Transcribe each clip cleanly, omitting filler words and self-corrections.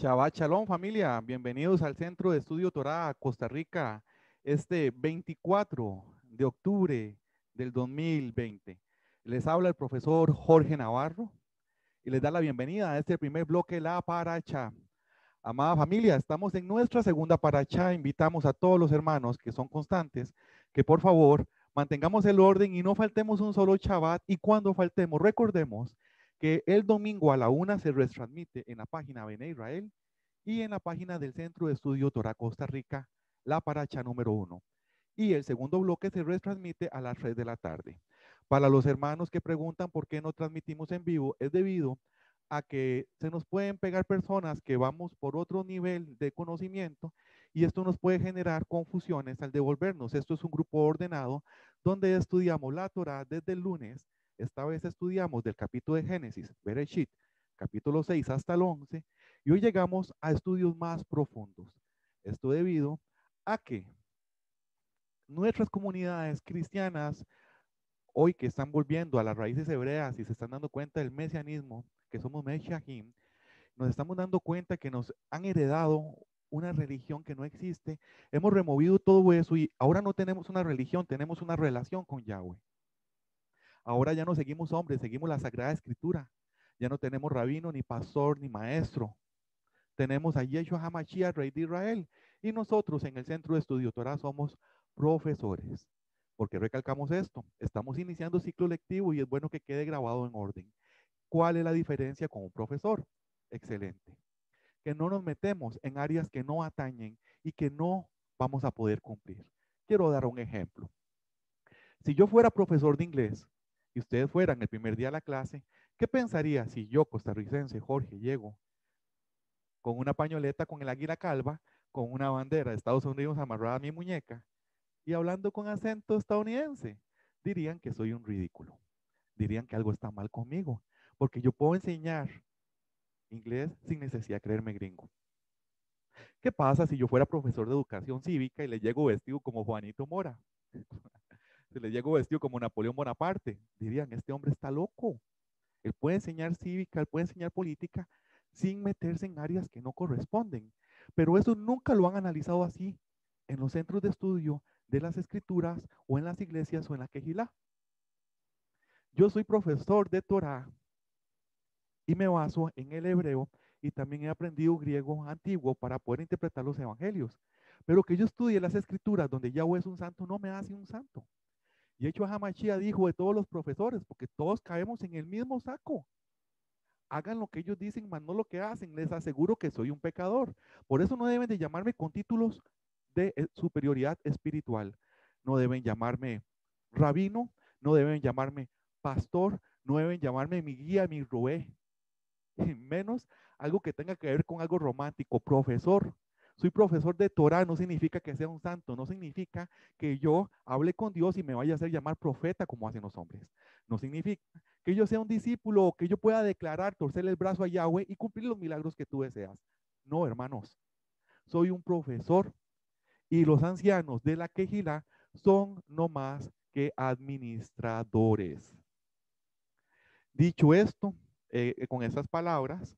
Shabbat Shalom, familia. Bienvenidos al Centro de Estudio Torá, Costa Rica, este 24 de octubre del 2020. Les habla el profesor Jorge Navarro y les da la bienvenida a este primer bloque, la Paracha. Amada familia, estamos en nuestra segunda Paracha. Invitamos a todos los hermanos que son constantes que por favor mantengamos el orden y no faltemos un solo Shabbat, y cuando faltemos recordemos que el domingo a la 1 se retransmite en la página Bene Israel y en la página del Centro de Estudio Torá Costa Rica, la Paracha número 1. Y el segundo bloque se retransmite a las 3 de la tarde. Para los hermanos que preguntan por qué no transmitimos en vivo, es debido a que se nos pueden pegar personas que vamos por otro nivel de conocimiento y esto nos puede generar confusiones al devolvernos. Esto es un grupo ordenado donde estudiamos la Torá desde el lunes. Esta vez estudiamos del capítulo de Génesis, Bereshit, capítulo 6 hasta el 11, y hoy llegamos a estudios más profundos. Esto debido a que nuestras comunidades cristianas, hoy que están volviendo a las raíces hebreas y se están dando cuenta del mesianismo, que somos Meshahim, nos estamos dando cuenta que nos han heredado una religión que no existe. Hemos removido todo eso y ahora no tenemos una religión, tenemos una relación con Yahweh. Ahora ya no seguimos hombres, seguimos la Sagrada Escritura. Ya no tenemos rabino, ni pastor, ni maestro. Tenemos a Yeshua HaMashiach, Rey de Israel. Y nosotros en el Centro de Estudio Torah somos profesores. ¿Por qué recalcamos esto? Estamos iniciando ciclo lectivo y es bueno que quede grabado en orden. ¿Cuál es la diferencia con un profesor? Excelente. Que no nos metemos en áreas que no atañen y que no vamos a poder cumplir. Quiero dar un ejemplo. Si yo fuera profesor de inglés y ustedes fueran el primer día de la clase, ¿qué pensaría si yo, costarricense, Jorge, llego con una pañoleta con el águila calva, con una bandera de Estados Unidos amarrada a mi muñeca y hablando con acento estadounidense? Dirían que soy un ridículo. Dirían que algo está mal conmigo, porque yo puedo enseñar inglés sin necesidad de creerme gringo. ¿Qué pasa si yo fuera profesor de educación cívica y le llego vestido como Juanito Mora? Si le llego vestido como Napoleón Bonaparte, dirían, este hombre está loco. Él puede enseñar cívica, él puede enseñar política sin meterse en áreas que no corresponden. Pero eso nunca lo han analizado así en los centros de estudio de las escrituras o en las iglesias o en la quejilá. Yo soy profesor de Torah y me baso en el hebreo y también he aprendido griego antiguo para poder interpretar los evangelios. Pero que yo estudie las escrituras donde Yahweh es un santo no me hace un santo. Y hecho Hamashia dijo de todos los profesores, porque todos caemos en el mismo saco. Hagan lo que ellos dicen, más no lo que hacen. Les aseguro que soy un pecador. Por eso no deben de llamarme con títulos de superioridad espiritual. No deben llamarme rabino, no deben llamarme pastor, no deben llamarme mi guía, mi roé. Menos algo que tenga que ver con algo romántico. Profesor. Soy profesor de Torah, no significa que sea un santo, no significa que yo hable con Dios y me vaya a hacer llamar profeta como hacen los hombres. No significa que yo sea un discípulo o que yo pueda declarar, torcerle el brazo a Yahweh y cumplir los milagros que tú deseas. No, hermanos. Soy un profesor y los ancianos de la quejilá son no más que administradores. Dicho esto, con estas palabras,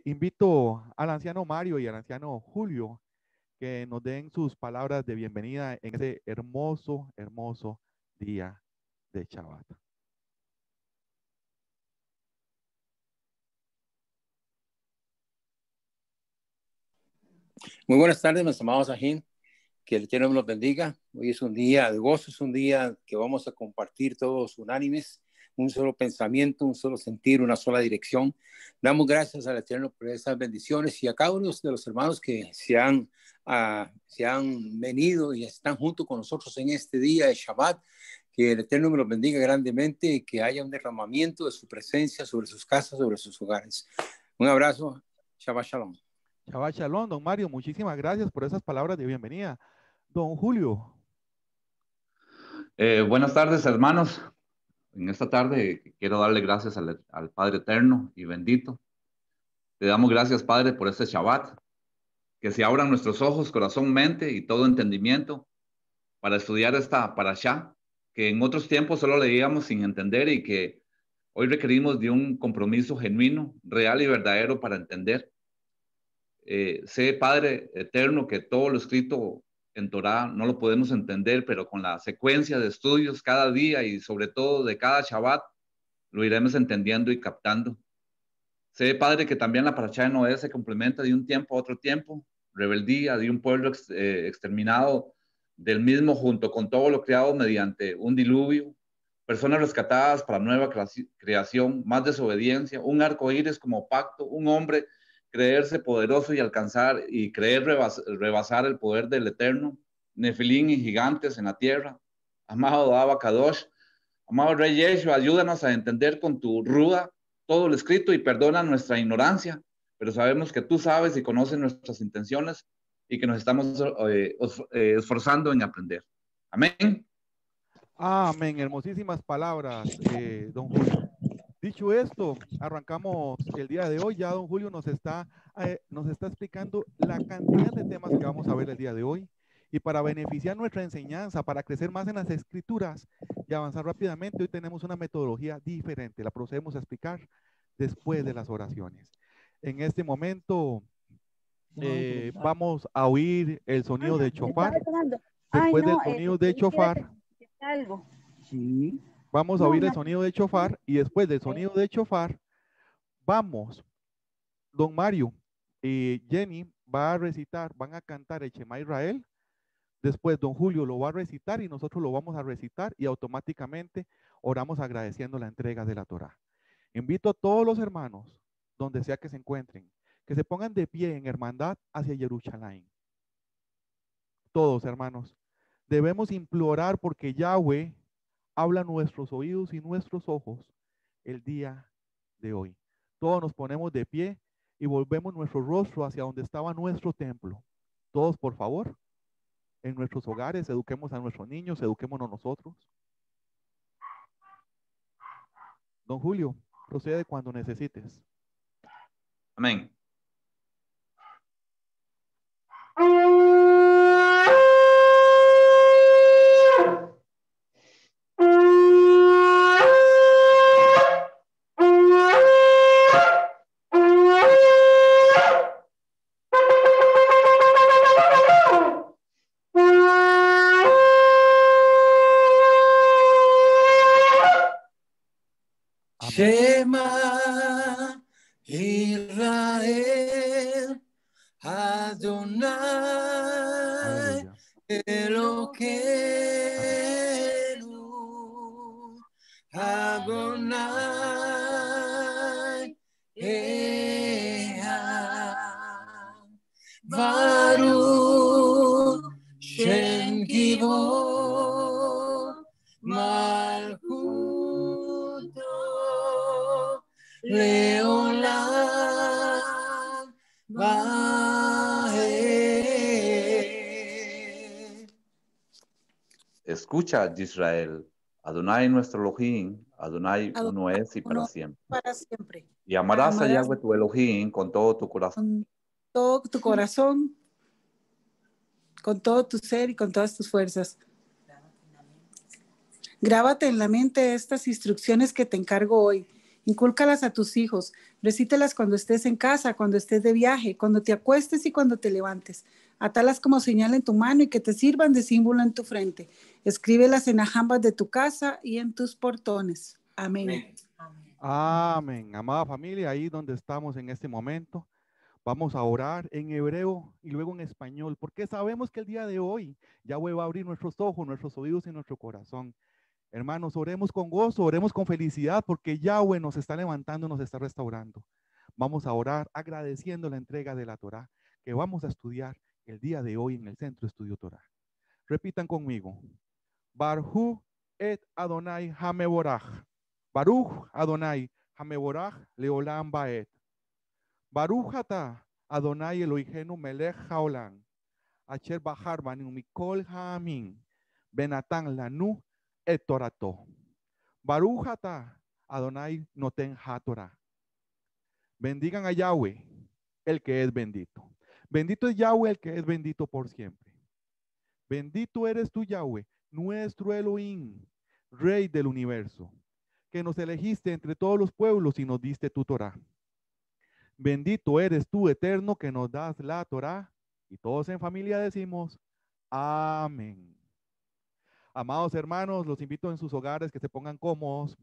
invito al anciano Mario y al anciano Julio que nos den sus palabras de bienvenida en ese hermoso, hermoso día de Shabbat. Muy buenas tardes, mis amados Ajín. Que el Eterno los bendiga. Hoy es un día de gozo, es un día que vamos a compartir todos unánimes, un solo pensamiento, un solo sentir, una sola dirección. Damos gracias al Eterno por esas bendiciones y a cada uno de los hermanos que se han venido y están junto con nosotros en este día de Shabbat. Que el Eterno me los bendiga grandemente y que haya un derramamiento de su presencia sobre sus casas, sobre sus hogares. Un abrazo. Shabbat Shalom. Shabbat Shalom, don Mario. Muchísimas gracias por esas palabras de bienvenida. Don Julio. Buenas tardes, hermanos. En esta tarde quiero darle gracias al Padre Eterno y bendito. Le damos gracias, Padre, por este Shabbat. Que se abran nuestros ojos, corazón, mente y todo entendimiento para estudiar esta parashá, que en otros tiempos solo leíamos sin entender y que hoy requerimos de un compromiso genuino, real y verdadero para entender. Sé, Padre Eterno, que todo lo escrito en Torá no lo podemos entender, pero con la secuencia de estudios cada día y sobre todo de cada Shabbat, lo iremos entendiendo y captando. Sé, Padre, que también la parashá de Noé se complementa de un tiempo a otro tiempo, rebeldía de un pueblo exterminado del mismo junto con todo lo creado mediante un diluvio, personas rescatadas para nueva creación, más desobediencia, un arco iris como pacto, un hombre creerse poderoso y alcanzar y creer rebasar el poder del Eterno, Nefilín y gigantes en la tierra. Amado Abba Kadosh, amado Rey Yeshua, ayúdanos a entender con tu ruda todo lo escrito y perdona nuestra ignorancia, pero sabemos que tú sabes y conoces nuestras intenciones y que nos estamos esforzando en aprender. Amén. Amén. Hermosísimas palabras, don Julio. Dicho esto, arrancamos el día de hoy. Ya don Julio nos está explicando la cantidad de temas que vamos a ver el día de hoy. Y para beneficiar nuestra enseñanza, para crecer más en las escrituras y avanzar rápidamente, hoy tenemos una metodología diferente. La procedemos a explicar después de las oraciones. En este momento vamos a oír el sonido de chofar. Después del sonido de chofar, vamos a oír el sonido de chofar y después del sonido de chofar, vamos, don Mario y Jenny va a recitar, van a cantar el Shema Israel. Después don Julio lo va a recitar y nosotros lo vamos a recitar y automáticamente oramos agradeciendo la entrega de la Torá. Invito a todos los hermanos, donde sea que se encuentren, que se pongan de pie en hermandad hacia Jerusalén. Todos, hermanos, debemos implorar porque Yahweh habla nuestros oídos y nuestros ojos el día de hoy. Todos nos ponemos de pie y volvemos nuestro rostro hacia donde estaba nuestro templo. Todos, por favor, en nuestros hogares, eduquemos a nuestros niños, eduquémonos nosotros. Don Julio, procede cuando necesites. Amén. Shema Israel Adonai Elokeinu Adonai Echad Baruch Shem Kivod Malchuto Leolam Vaed. Escucha, Israel, Adonai nuestro Elohim, Adonai uno es y para siempre. Para siempre. Y amarás a Yahweh tu Elohim con todo tu corazón. Con todo tu corazón, con todo tu ser y con todas tus fuerzas. Grábate en la mente estas instrucciones que te encargo hoy. Incúlcalas a tus hijos. Recítalas cuando estés en casa, cuando estés de viaje, cuando te acuestes y cuando te levantes. Atalas como señal en tu mano y que te sirvan de símbolo en tu frente. Escríbelas en las jambas de tu casa y en tus portones. Amén. Amén. Amén. Amada familia, ahí donde estamos en este momento, vamos a orar en hebreo y luego en español, porque sabemos que el día de hoy Yahweh va a abrir nuestros ojos, nuestros oídos y nuestro corazón. Hermanos, oremos con gozo, oremos con felicidad, porque Yahweh nos está levantando, nos está restaurando. Vamos a orar agradeciendo la entrega de la Torá que vamos a estudiar el día de hoy en el Centro de Estudio Torá. Repitan conmigo. Baruch et Adonai Hameborach. Baruch Adonai Hameborach Leolam Baet. Baruch ata Adonai Elohenu Melech Haolam. Asher Bahar Banu Mikol Haamin. Benatan Lanu et Torato. Baruch ata Adonai Noten HaTorah. Bendigan a Yahweh, el que es bendito. Bendito es Yahweh, el que es bendito por siempre. Bendito eres tú, Yahweh, nuestro Elohim, Rey del universo, que nos elegiste entre todos los pueblos y nos diste tu Torah. Bendito eres tú, Eterno, que nos das la Torah. Y todos en familia decimos, amén. Amados hermanos, los invito en sus hogares que se pongan cómodos,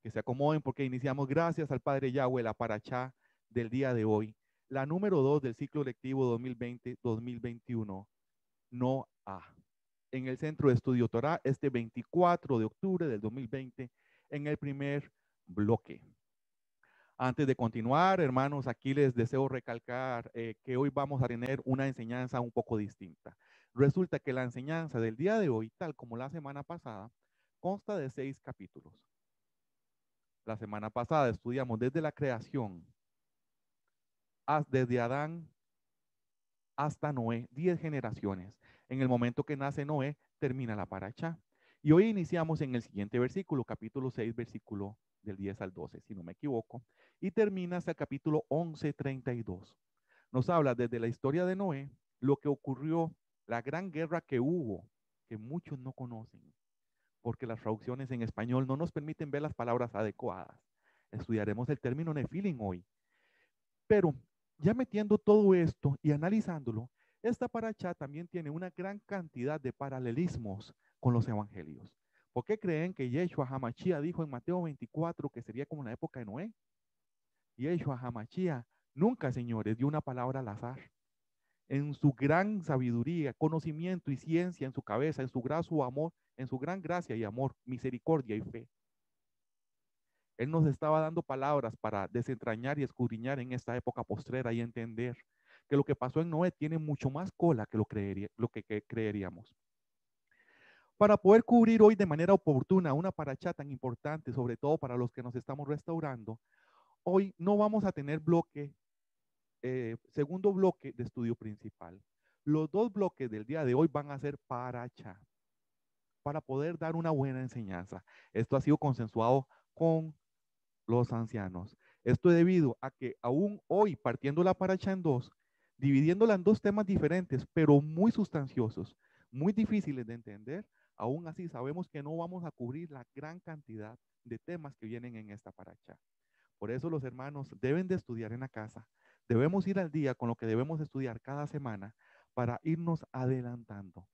que se acomoden, porque iniciamos gracias al Padre Yahweh la parachá del día de hoy, la número 2 del ciclo lectivo 2020-2021, no A, en el Centro de Estudio Torá, este 24 de octubre del 2020, en el primer bloque. Antes de continuar, hermanos, aquí les deseo recalcar que hoy vamos a tener una enseñanza un poco distinta. Resulta que la enseñanza del día de hoy, tal como la semana pasada, consta de 6 capítulos. La semana pasada estudiamos desde la creación, desde Adán hasta Noé, 10 generaciones. En el momento que nace Noé, termina la parachá. Y hoy iniciamos en el siguiente versículo, capítulo 6, versículo del 10 al 12, si no me equivoco, y termina hasta el capítulo 11, 32. Nos habla desde la historia de Noé, lo que ocurrió, la gran guerra que hubo, que muchos no conocen, porque las traducciones en español no nos permiten ver las palabras adecuadas. Estudiaremos el término nefilim hoy. Pero ya metiendo todo esto y analizándolo, esta parachá también tiene una gran cantidad de paralelismos con los evangelios. ¿Por qué creen que Yeshua HaMashiach dijo en Mateo 24 que sería como en la época de Noé? Yeshua HaMashiach nunca, señores, dio una palabra al azar. En su gran sabiduría, conocimiento y ciencia en su cabeza, en su gracia, amor, en su gran gracia y amor, misericordia y fe. Él nos estaba dando palabras para desentrañar y escudriñar en esta época postrera y entender que lo que pasó en Noé tiene mucho más cola que lo que creeríamos. Para poder cubrir hoy de manera oportuna una parachá tan importante, sobre todo para los que nos estamos restaurando, hoy no vamos a tener segundo bloque de estudio principal. Los 2 bloques del día de hoy van a ser parachá, para poder dar una buena enseñanza. Esto ha sido consensuado con los ancianos. Esto debido a que aún hoy, partiendo la paracha en 2, dividiéndola en 2 temas diferentes, pero muy sustanciosos, muy difíciles de entender, aún así sabemos que no vamos a cubrir la gran cantidad de temas que vienen en esta paracha. Por eso los hermanos deben de estudiar en la casa. Debemos ir al día con lo que debemos estudiar cada semana para irnos adelantando.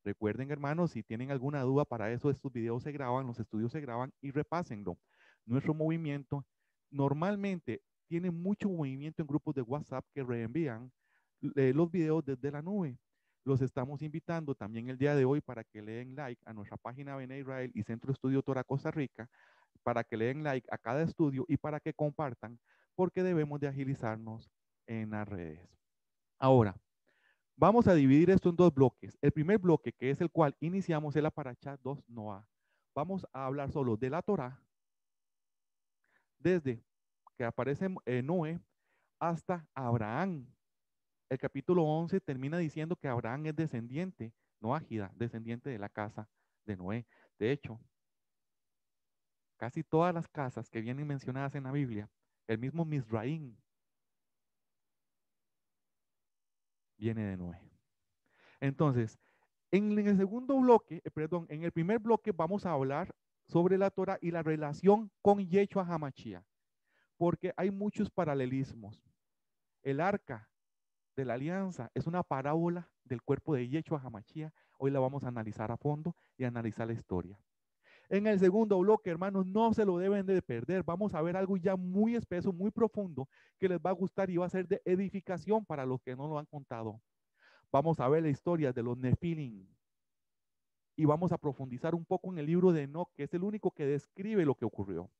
Recuerden, hermanos, si tienen alguna duda, para eso estos videos se graban, los estudios se graban y repásenlo. Nuestro movimiento normalmente tiene mucho movimiento en grupos de WhatsApp que reenvían los videos desde la nube. Los estamos invitando también el día de hoy para que le den like a nuestra página Bene Israel y Centro Estudio Torah Costa Rica, para que le den like a cada estudio y para que compartan, porque debemos de agilizarnos en las redes. Ahora, vamos a dividir esto en 2 bloques. El primer bloque, que es el cual iniciamos, es la parachá 2 Noah. Vamos a hablar solo de la Torá, desde que aparece Noé hasta Abraham. El capítulo 11 termina diciendo que Abraham es descendiente, no ágida, descendiente de la casa de Noé. De hecho, casi todas las casas que vienen mencionadas en la Biblia, el mismo Misraín viene de Noé. Entonces, en el segundo bloque, perdón, en el primer bloque vamos a hablar sobre la Torah y la relación con Yeshua HaMashiach, porque hay muchos paralelismos. El arca de la alianza es una parábola del cuerpo de Yeshua HaMashiach. Hoy la vamos a analizar a fondo y analizar la historia. En el segundo bloque, hermanos, no se lo deben de perder. Vamos a ver algo ya muy espeso, muy profundo, que les va a gustar y va a ser de edificación para los que no lo han contado. Vamos a ver la historia de los Nefilim y vamos a profundizar un poco en el libro de Enoch, que es el único que describe lo que ocurrió.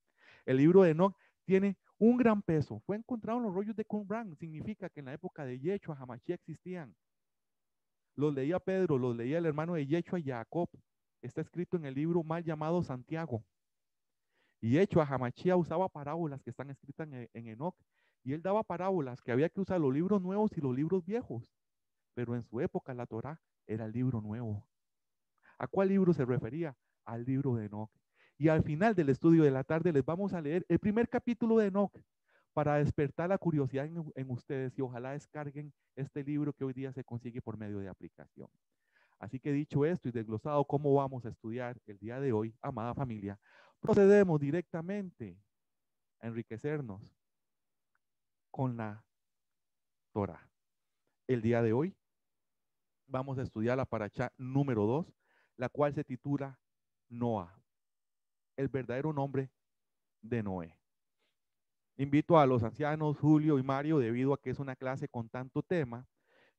El libro de Enoch tiene un gran peso. Fue encontrado en los rollos de Qumran. Significa que en la época de Yeshua HaMashiach existían. Los leía Pedro, los leía el hermano de Yeshua, Jacob. Está escrito en el libro mal llamado Santiago. Y Yeshua HaMashiach usaba parábolas que están escritas en Enoch. Y él daba parábolas que había que usar los libros nuevos y los libros viejos. Pero en su época la Torá era el libro nuevo. ¿A cuál libro se refería? Al libro de Enoch. Y al final del estudio de la tarde les vamos a leer el primer capítulo de Enoch para despertar la curiosidad en ustedes y ojalá descarguen este libro que hoy día se consigue por medio de aplicación. Así que dicho esto y desglosado cómo vamos a estudiar el día de hoy, amada familia, procedemos directamente a enriquecernos con la Torá. El día de hoy vamos a estudiar la parashá número 2, la cual se titula Noah, el verdadero nombre de Noé. Invito a los ancianos, Julio y Mario, debido a que es una clase con tanto tema,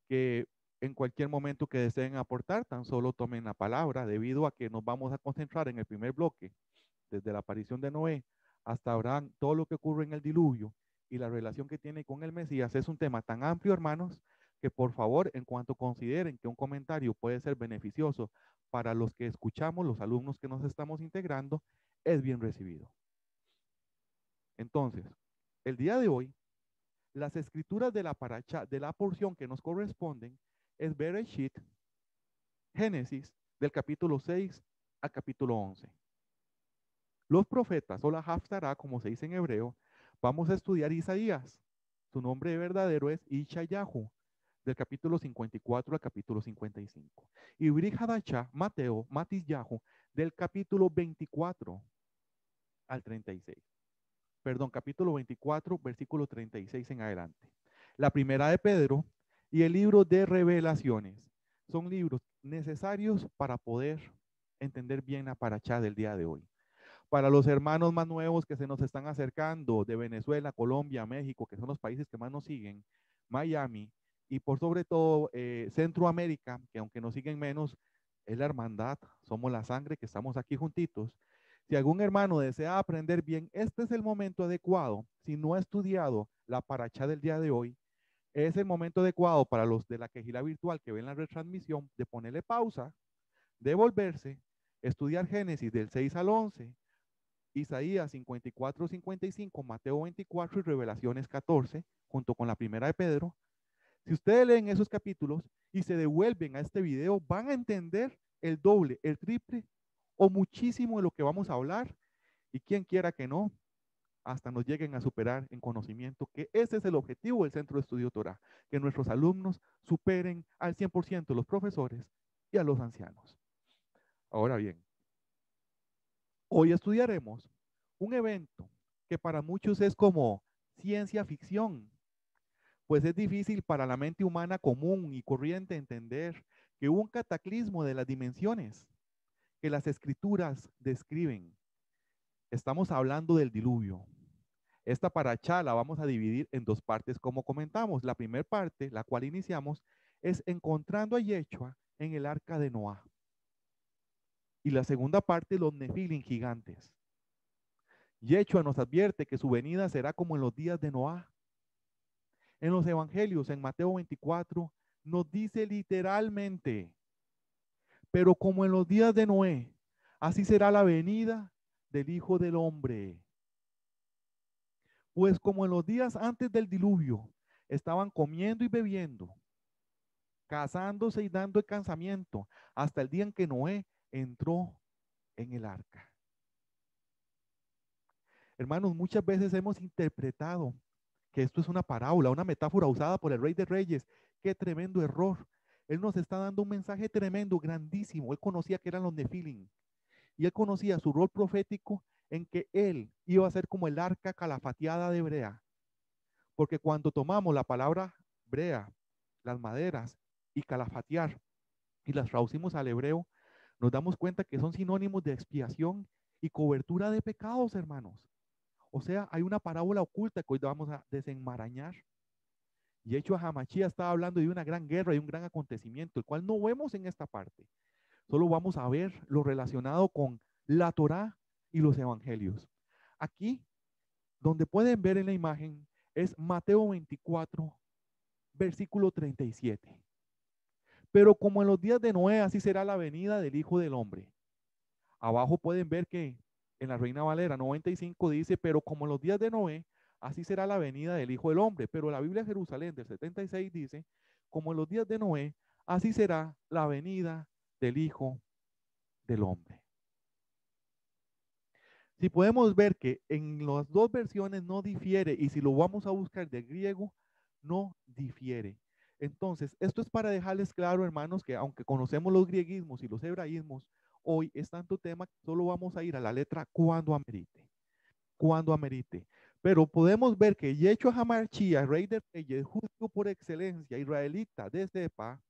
que en cualquier momento que deseen aportar, tan solo tomen la palabra, debido a que nos vamos a concentrar en el primer bloque, desde la aparición de Noé hasta Abraham, todo lo que ocurre en el diluvio y la relación que tiene con el Mesías. Es un tema tan amplio, hermanos, que por favor, en cuanto consideren que un comentario puede ser beneficioso para los que escuchamos, los alumnos que nos estamos integrando, es bien recibido. Entonces, el día de hoy, las escrituras de la parashá, de la porción que nos corresponden, es Bereshit, Génesis, del capítulo 6 al capítulo 11. Los profetas, o la Haftará, como se dice en hebreo, vamos a estudiar Isaías. Su nombre verdadero es Ishayahu, del capítulo 54 al capítulo 55. Y Brit Hadashah, Mateo, Matisyahu, del capítulo 24 al 36. Perdón, capítulo 24, versículo 36 en adelante. La primera de Pedro y el libro de Revelaciones son libros necesarios para poder entender bien la parashá del día de hoy. Para los hermanos más nuevos que se nos están acercando de Venezuela, Colombia, México, que son los países que más nos siguen, Miami y por sobre todo Centroamérica, que aunque nos siguen menos, es la hermandad, somos la sangre que estamos aquí juntitos. Si algún hermano desea aprender bien, este es el momento adecuado. Si no ha estudiado la parashá del día de hoy, es el momento adecuado para los de la quejila virtual que ven la retransmisión de ponerle pausa, devolverse, estudiar Génesis del 6 al 11, Isaías 54, 55, Mateo 24 y Revelaciones 14, junto con la primera de Pedro. Si ustedes leen esos capítulos y se devuelven a este video, van a entender el doble, el triple o muchísimo de lo que vamos a hablar. Y quien quiera que no, hasta nos lleguen a superar en conocimiento, que ese es el objetivo del Centro de Estudio Torah, que nuestros alumnos superen al 100% a los profesores y a los ancianos. Ahora bien, hoy estudiaremos un evento que para muchos es como ciencia ficción, pues es difícil para la mente humana común y corriente entender que hubo un cataclismo de las dimensiones que las escrituras describen. Estamos hablando del diluvio. Esta parashá la vamos a dividir en dos partes como comentamos. La primera parte, la cual iniciamos, es encontrando a Yeshua en el arca de Noah. Y la segunda parte, los Nefilim gigantes. Yeshua nos advierte que su venida será como en los días de Noah. En los evangelios, en Mateo 24, nos dice literalmente, pero como en los días de Noé, así será la venida del Hijo del Hombre. Pues como en los días antes del diluvio, estaban comiendo y bebiendo, casándose y dando el casamiento, hasta el día en que Noé entró en el arca. Hermanos, muchas veces hemos interpretado que esto es una parábola, una metáfora usada por el Rey de Reyes. Qué tremendo error. Él nos está dando un mensaje tremendo, grandísimo. Él conocía que eran los Nefilim. y él conocía su rol profético en que él iba a ser como el arca calafateada de Brea. Porque cuando tomamos la palabra Brea, las maderas y calafatear y las traducimos al hebreo, nos damos cuenta que son sinónimos de expiación y cobertura de pecados, hermanos. O sea, hay una parábola oculta que hoy vamos a desenmarañar. Y hecho, Hamachía estaba hablando de una gran guerra y un gran acontecimiento, el cual no vemos en esta parte. Solo vamos a ver lo relacionado con la Torá y los evangelios. Aquí, donde pueden ver en la imagen, es Mateo 24, versículo 37. Pero como en los días de Noé, así será la venida del Hijo del Hombre. Abajo pueden ver que en la Reina Valera 95 dice, pero como en los días de Noé, así será la venida del Hijo del Hombre. Pero la Biblia de Jerusalén del 76 dice, como en los días de Noé, así será la venida del Hijo del Hombre. Si podemos ver que en las dos versiones no difiere, y si lo vamos a buscar de griego, no difiere. Entonces, esto es para dejarles claro, hermanos, que aunque conocemos los grieguismos y los hebraísmos, hoy es tanto tema que solo vamos a ir a la letra cuando amerite. Cuando amerite. Pero podemos ver que Yeshua HaMashiach, rey de reyes, judío por excelencia, israelita de cepa,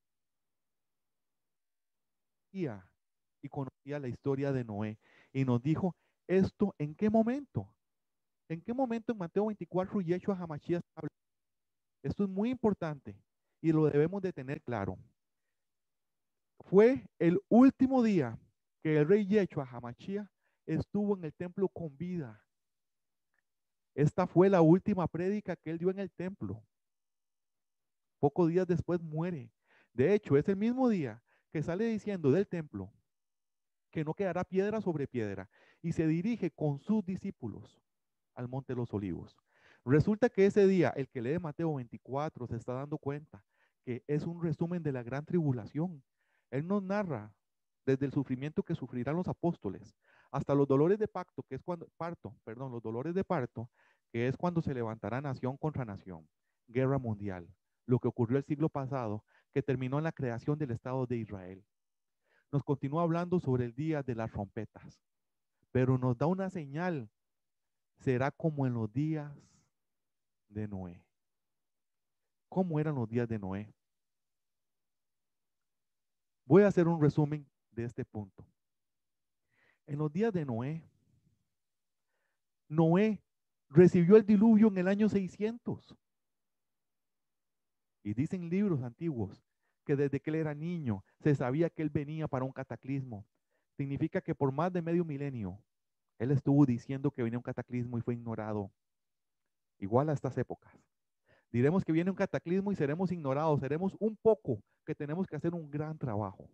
y conocía la historia de Noé. Y nos dijo, ¿esto en qué momento? ¿En qué momento en Mateo 24 Yeshua HaMashiach habla? Esto es muy importante y lo debemos de tener claro. Fue el último día que el rey Yeshua HaMashiach estuvo en el templo con vida. Esta fue la última prédica que él dio en el templo. Pocos días después muere. De hecho, es el mismo día que sale diciendo del templo que no quedará piedra sobre piedra y se dirige con sus discípulos al Monte de los Olivos. Resulta que ese día, el que lee Mateo 24 se está dando cuenta que es un resumen de la gran tribulación. Él nos narra desde el sufrimiento que sufrirán los apóstoles hasta los dolores de pacto, que es cuando los dolores de parto, que es cuando se levantará nación contra nación, guerra mundial, lo que ocurrió el siglo pasado, que terminó en la creación del Estado de Israel. Nos continúa hablando sobre el día de las trompetas, pero nos da una señal. Será como en los días de Noé. ¿Cómo eran los días de Noé? Voy a hacer un resumen de este punto. En los días de Noé, Noé recibió el diluvio en el año 600. Y dicen libros antiguos que desde que él era niño se sabía que él venía para un cataclismo. Significa que por más de medio milenio, él estuvo diciendo que venía un cataclismo y fue ignorado. Igual a estas épocas. Diremos que viene un cataclismo y seremos ignorados, seremos un poco que tenemos que hacer un gran trabajo,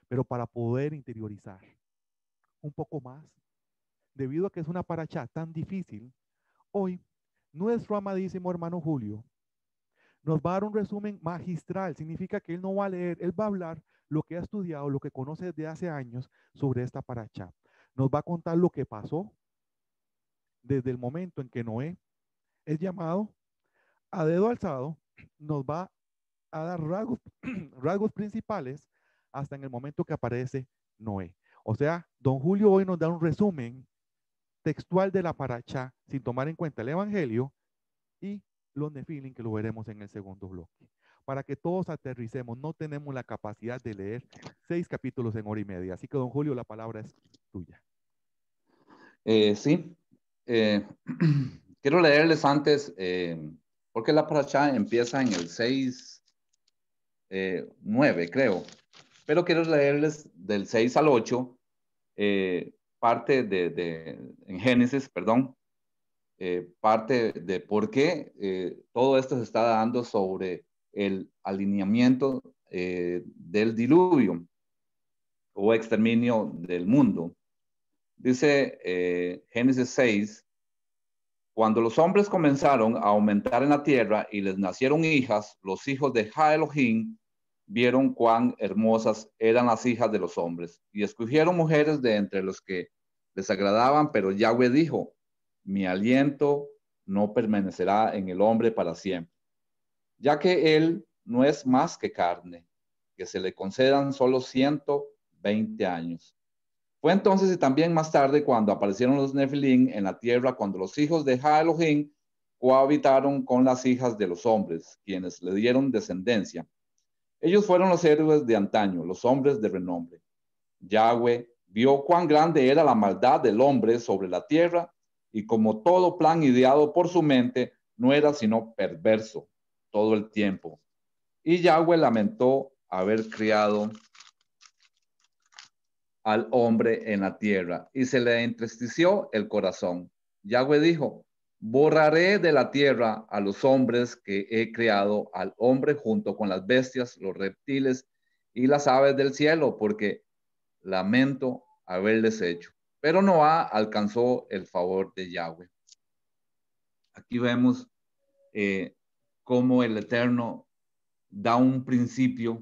pero para poder interiorizar un poco más, debido a que es una paracha tan difícil, hoy nuestro amadísimo hermano Julio nos va a dar un resumen magistral. Significa que él no va a leer, él va a hablar lo que ha estudiado, lo que conoce desde hace años sobre esta paracha. Nos va a contar lo que pasó desde el momento en que Noé es llamado a dedo alzado, nos va a dar rasgos, rasgos principales hasta en el momento que aparece Noé. O sea, don Julio hoy nos da un resumen textual de la paracha sin tomar en cuenta el evangelio y los nefilim, que lo veremos en el segundo bloque. Para que todos aterricemos, no tenemos la capacidad de leer 6 capítulos en hora y media. Así que don Julio, la palabra es tuya. Sí. Quiero leerles antes, porque la paracha empieza en el 6:9, creo. Pero quiero leerles del 6 al 8, parte en Génesis, perdón, parte de por qué todo esto se está dando sobre el alineamiento del diluvio o exterminio del mundo. Dice Génesis 6, cuando los hombres comenzaron a aumentar en la tierra y les nacieron hijas, los hijos de Elohim vieron cuán hermosas eran las hijas de los hombres y escogieron mujeres de entre los que les agradaban, pero Yahweh dijo, mi aliento no permanecerá en el hombre para siempre, ya que él no es más que carne, que se le concedan solo 120 años. Fue entonces y también más tarde cuando aparecieron los Nefilim en la tierra, cuando los hijos de Ja Elohim cohabitaron con las hijas de los hombres, quienes le dieron descendencia. Ellos fueron los héroes de antaño, los hombres de renombre. Yahweh vio cuán grande era la maldad del hombre sobre la tierra, y como todo plan ideado por su mente no era sino perverso todo el tiempo. Y Yahweh lamentó haber criado al hombre en la tierra, y se le entristeció el corazón. Yahweh dijo: borraré de la tierra a los hombres que he creado, al hombre junto con las bestias, los reptiles y las aves del cielo, porque lamento haberles hecho. Pero Noah alcanzó el favor de Yahweh. Aquí vemos cómo el Eterno da un principio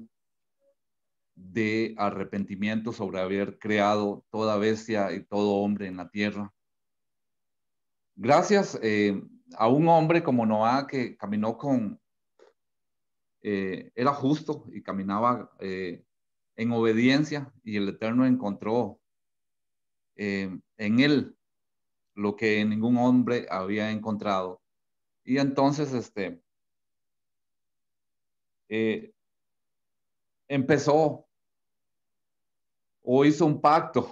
de arrepentimiento sobre haber creado toda bestia y todo hombre en la tierra. Gracias a un hombre como Noah que caminó era justo y caminaba en obediencia, y el Eterno encontró en él lo que ningún hombre había encontrado. Y entonces empezó o hizo un pacto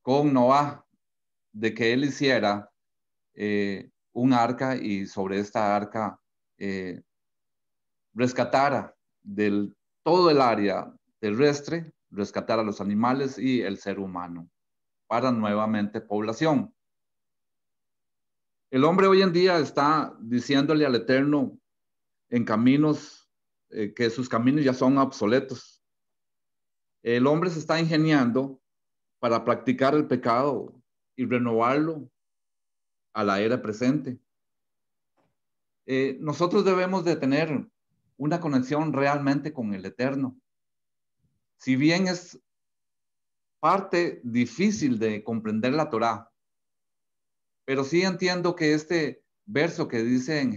con Noah de que él hiciera un arca, y sobre esta arca rescatara todo el área terrestre, rescatara a los animales y el ser humano para nuevamente población. El hombre hoy en día está diciéndole al Eterno en caminos que sus caminos ya son obsoletos. El hombre se está ingeniando para practicar el pecado y renovarlo a la era presente. Nosotros debemos de tener una conexión realmente con el Eterno. Si bien es parte difícil de comprender la Torá, pero sí entiendo que este verso que dice en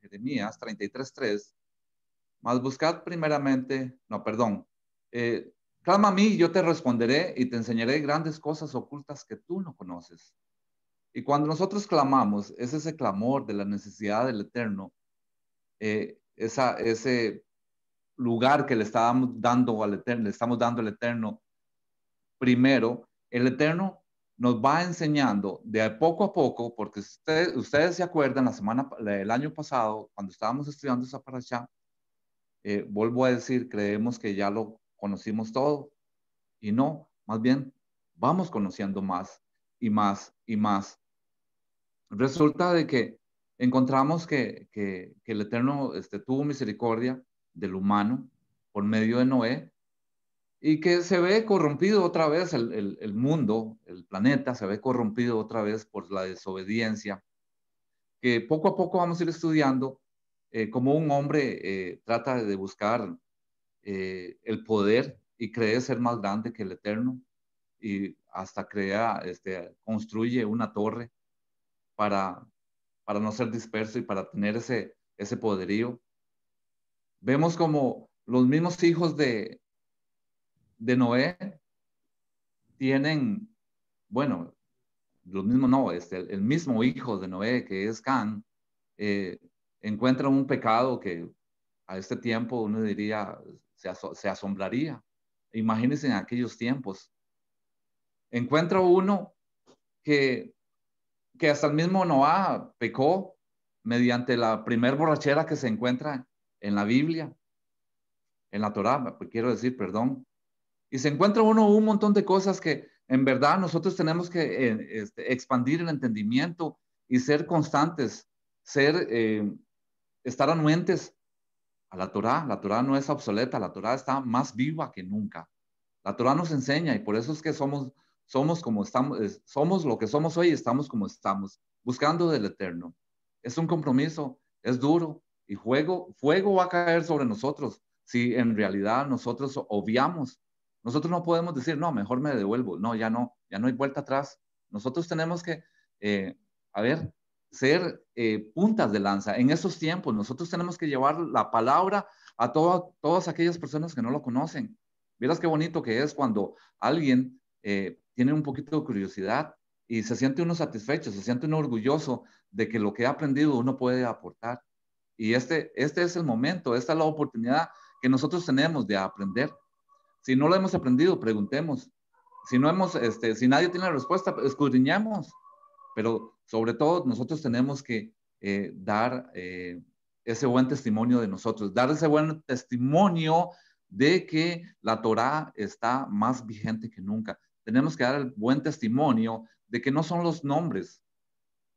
Jeremías 33:3, mas buscad primeramente, clama a mí y yo te responderé y te enseñaré grandes cosas ocultas que tú no conoces. Y cuando nosotros clamamos, es ese clamor de la necesidad del Eterno, ese lugar que le estamos dando al Eterno primero. El Eterno nos va enseñando de poco a poco, porque ustedes se acuerdan el año pasado, cuando estábamos estudiando esa parashá, vuelvo a decir, creemos que ya lo conocimos todo, y no, más bien vamos conociendo más y más y más. Resulta de que encontramos que el Eterno tuvo misericordia del humano por medio de Noé, y que se ve corrompido otra vez el mundo, el planeta se ve corrompido otra vez por la desobediencia, que poco a poco vamos a ir estudiando cómo un hombre trata de buscar el poder y cree ser más grande que el Eterno, y hasta construye una torre para no ser disperso y para tener ese poderío. Vemos como los mismos hijos de Noé tienen, bueno, los mismos no, el mismo hijo de Noé, que es Can, encuentra un pecado que a este tiempo uno diría, se asombraría. Imagínense en aquellos tiempos. Encuentra uno que hasta el mismo Noah pecó mediante la primer borrachera que se encuentra en la Biblia, en la Torá, quiero decir, perdón. Y se encuentra uno un montón de cosas que en verdad nosotros tenemos que expandir el entendimiento y ser constantes, estar anuentes a la Torá. La Torá no es obsoleta, la Torá está más viva que nunca. La Torá nos enseña, y por eso es que somos como estamos, somos lo que somos hoy, estamos como estamos, buscando del Eterno. Es un compromiso, es duro, y fuego va a caer sobre nosotros si en realidad nosotros obviamos. Nosotros no podemos decir, no, mejor me devuelvo. No, ya no hay vuelta atrás. Nosotros tenemos que, ser puntas de lanza. En estos tiempos, nosotros tenemos que llevar la palabra a todas aquellas personas que no lo conocen. Vieras qué bonito que es cuando alguien tiene un poquito de curiosidad y se siente uno satisfecho, se siente uno orgulloso de que lo que ha aprendido uno puede aportar. Y este es el momento, esta es la oportunidad que nosotros tenemos de aprender. Si no lo hemos aprendido, preguntemos. Si no hemos, si nadie tiene la respuesta, escudriñamos. Pero sobre todo nosotros tenemos que dar ese buen testimonio de nosotros, dar ese buen testimonio de que la Torá está más vigente que nunca. Tenemos que dar el buen testimonio de que no son los nombres,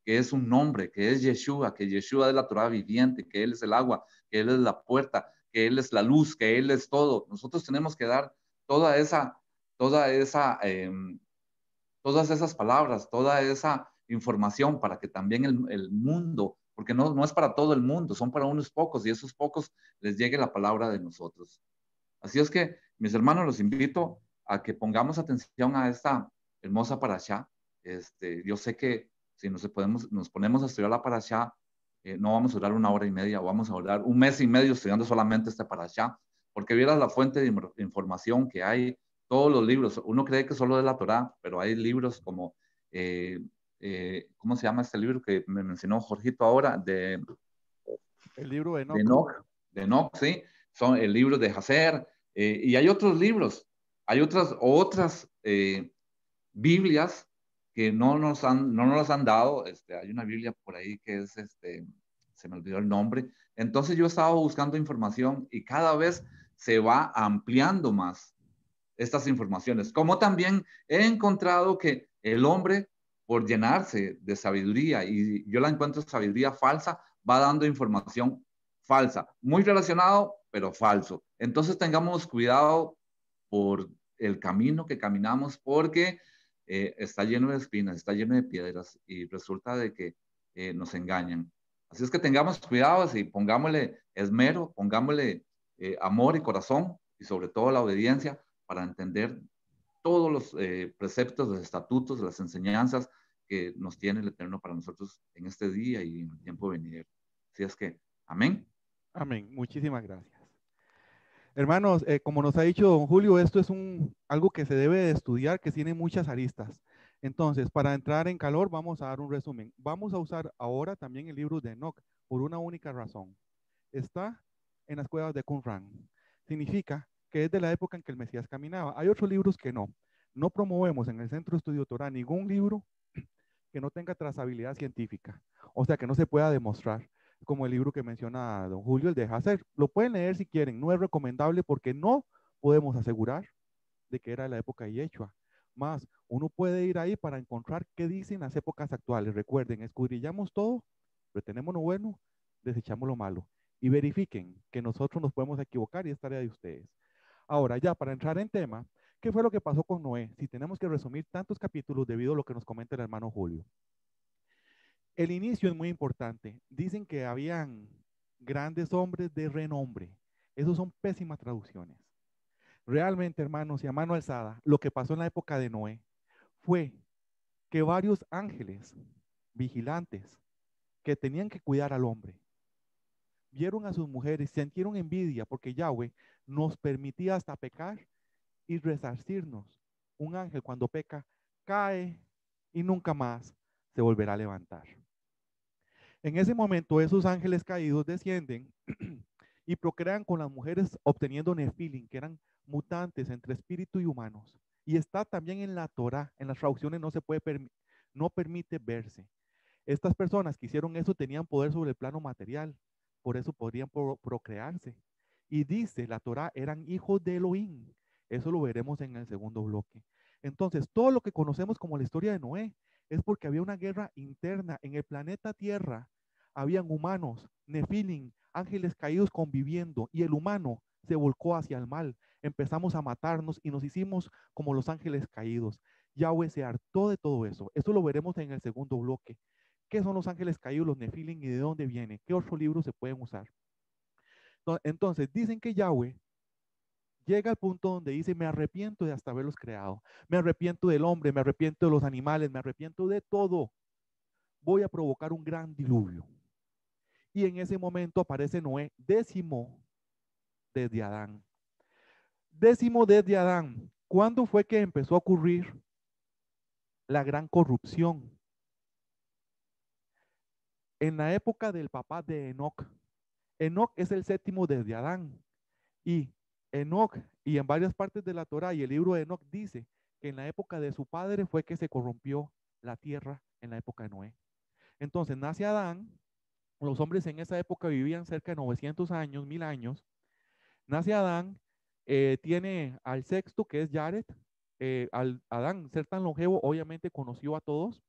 que es un nombre, que es Yeshua, que Yeshua es la Torá viviente, que Él es el agua, que Él es la puerta, que Él es la luz, que Él es todo. Nosotros tenemos que dar toda esa, toda esa, todas esas palabras, toda esa información para que también el mundo, porque no es para todo el mundo, son para unos pocos y esos pocos les llegue la palabra de nosotros. Así es que, mis hermanos, los invito a que pongamos atención a esta hermosa parashá. Yo sé que si nos ponemos a estudiar la parashá, no vamos a durar 1 hora y media, vamos a durar 1 mes y medio estudiando solamente esta parashá, porque vieras la fuente de información que hay, todos los libros. Uno cree que solo de la Torá, pero hay libros como, ¿cómo se llama este libro que me mencionó Jorgito ahora? El libro de De Enoch. Enoch, de Enoch, sí. Son el libro de Hazer, y hay otros libros, hay otras Biblias que no nos han dado. Hay una Biblia por ahí que es, se me olvidó el nombre. Entonces yo estaba buscando información y cada vez se va ampliando más estas informaciones. Como también he encontrado que el hombre, por llenarse de sabiduría, y yo la encuentro sabiduría falsa, va dando información falsa, muy relacionado, pero falso. Entonces tengamos cuidado por el camino que caminamos, porque está lleno de espinas, está lleno de piedras, y resulta de que nos engañan. Así es que tengamos cuidado y pongámosle esmero, pongámosle amor y corazón, y sobre todo la obediencia, para entender todos los preceptos, los estatutos, las enseñanzas que nos tiene el Eterno para nosotros en este día y en el tiempo venidero. Así es que, amén. Amén. Muchísimas gracias. Hermanos, como nos ha dicho don Julio, esto es algo que se debe de estudiar, que tiene muchas aristas. Entonces, para entrar en calor, vamos a dar un resumen. Vamos a usar ahora también el libro de Enoch por una única razón. Está en las cuevas de Qumran. Significa que es de la época en que el Mesías caminaba. Hay otros libros que no. No promovemos en el Centro de Estudio Torah ningún libro que no tenga trazabilidad científica, o sea, que no se pueda demostrar, como el libro que menciona don Julio, el de Hazer. Lo pueden leer si quieren, no es recomendable porque no podemos asegurar de que era la época de Yeshua. Más, uno puede ir ahí para encontrar qué dicen las épocas actuales. Recuerden, escudriñamos todo, retenemos lo bueno, desechamos lo malo. Y verifiquen que nosotros nos podemos equivocar y es tarea de ustedes. Ahora, ya para entrar en tema, ¿qué fue lo que pasó con Noé? Si tenemos que resumir tantos capítulos debido a lo que nos comenta el hermano Julio. El inicio es muy importante. Dicen que habían grandes hombres de renombre. Esos son pésimas traducciones. Realmente, hermanos y a mano alzada, lo que pasó en la época de Noé fue que varios ángeles vigilantes que tenían que cuidar al hombre vieron a sus mujeres, sintieron envidia porque Yahweh nos permitía hasta pecar y resarcirnos. Un ángel cuando peca cae y nunca más se volverá a levantar. En ese momento esos ángeles caídos descienden y procrean con las mujeres obteniendo nefilim, que eran mutantes entre espíritu y humanos. Y está también en la Torah, en las traducciones no permite verse. Estas personas que hicieron eso tenían poder sobre el plano material, por eso podrían procrearse. Y dice, la Torah eran hijos de Elohim. Eso lo veremos en el segundo bloque. Entonces, todo lo que conocemos como la historia de Noé es porque había una guerra interna en el planeta Tierra. Habían humanos, nefilim, ángeles caídos conviviendo, y el humano se volcó hacia el mal. Empezamos a matarnos y nos hicimos como los ángeles caídos. Yahweh se hartó de todo eso. Eso lo veremos en el segundo bloque. ¿Qué son los ángeles caídos, los nefilim, y de dónde viene? ¿Qué otros libros se pueden usar? Entonces, dicen que Yahweh llega al punto donde dice, me arrepiento de hasta haberlos creado. Me arrepiento del hombre, me arrepiento de los animales, me arrepiento de todo. Voy a provocar un gran diluvio. Y en ese momento aparece Noé, 10º desde Adán. Décimo desde Adán. ¿Cuándo fue que empezó a ocurrir la gran corrupción? En la época del papá de Enoc. Enoc es el séptimo desde Adán. Y Enoc, y en varias partes de la Torá y el libro de Enoc dice que en la época de su padre fue que se corrompió la tierra en la época de Noé. Entonces nace Adán, los hombres en esa época vivían cerca de 900 años, 1000 años. Nace Adán, tiene al sexto que es Jared. Al Adán ser tan longevo, obviamente conoció a todos.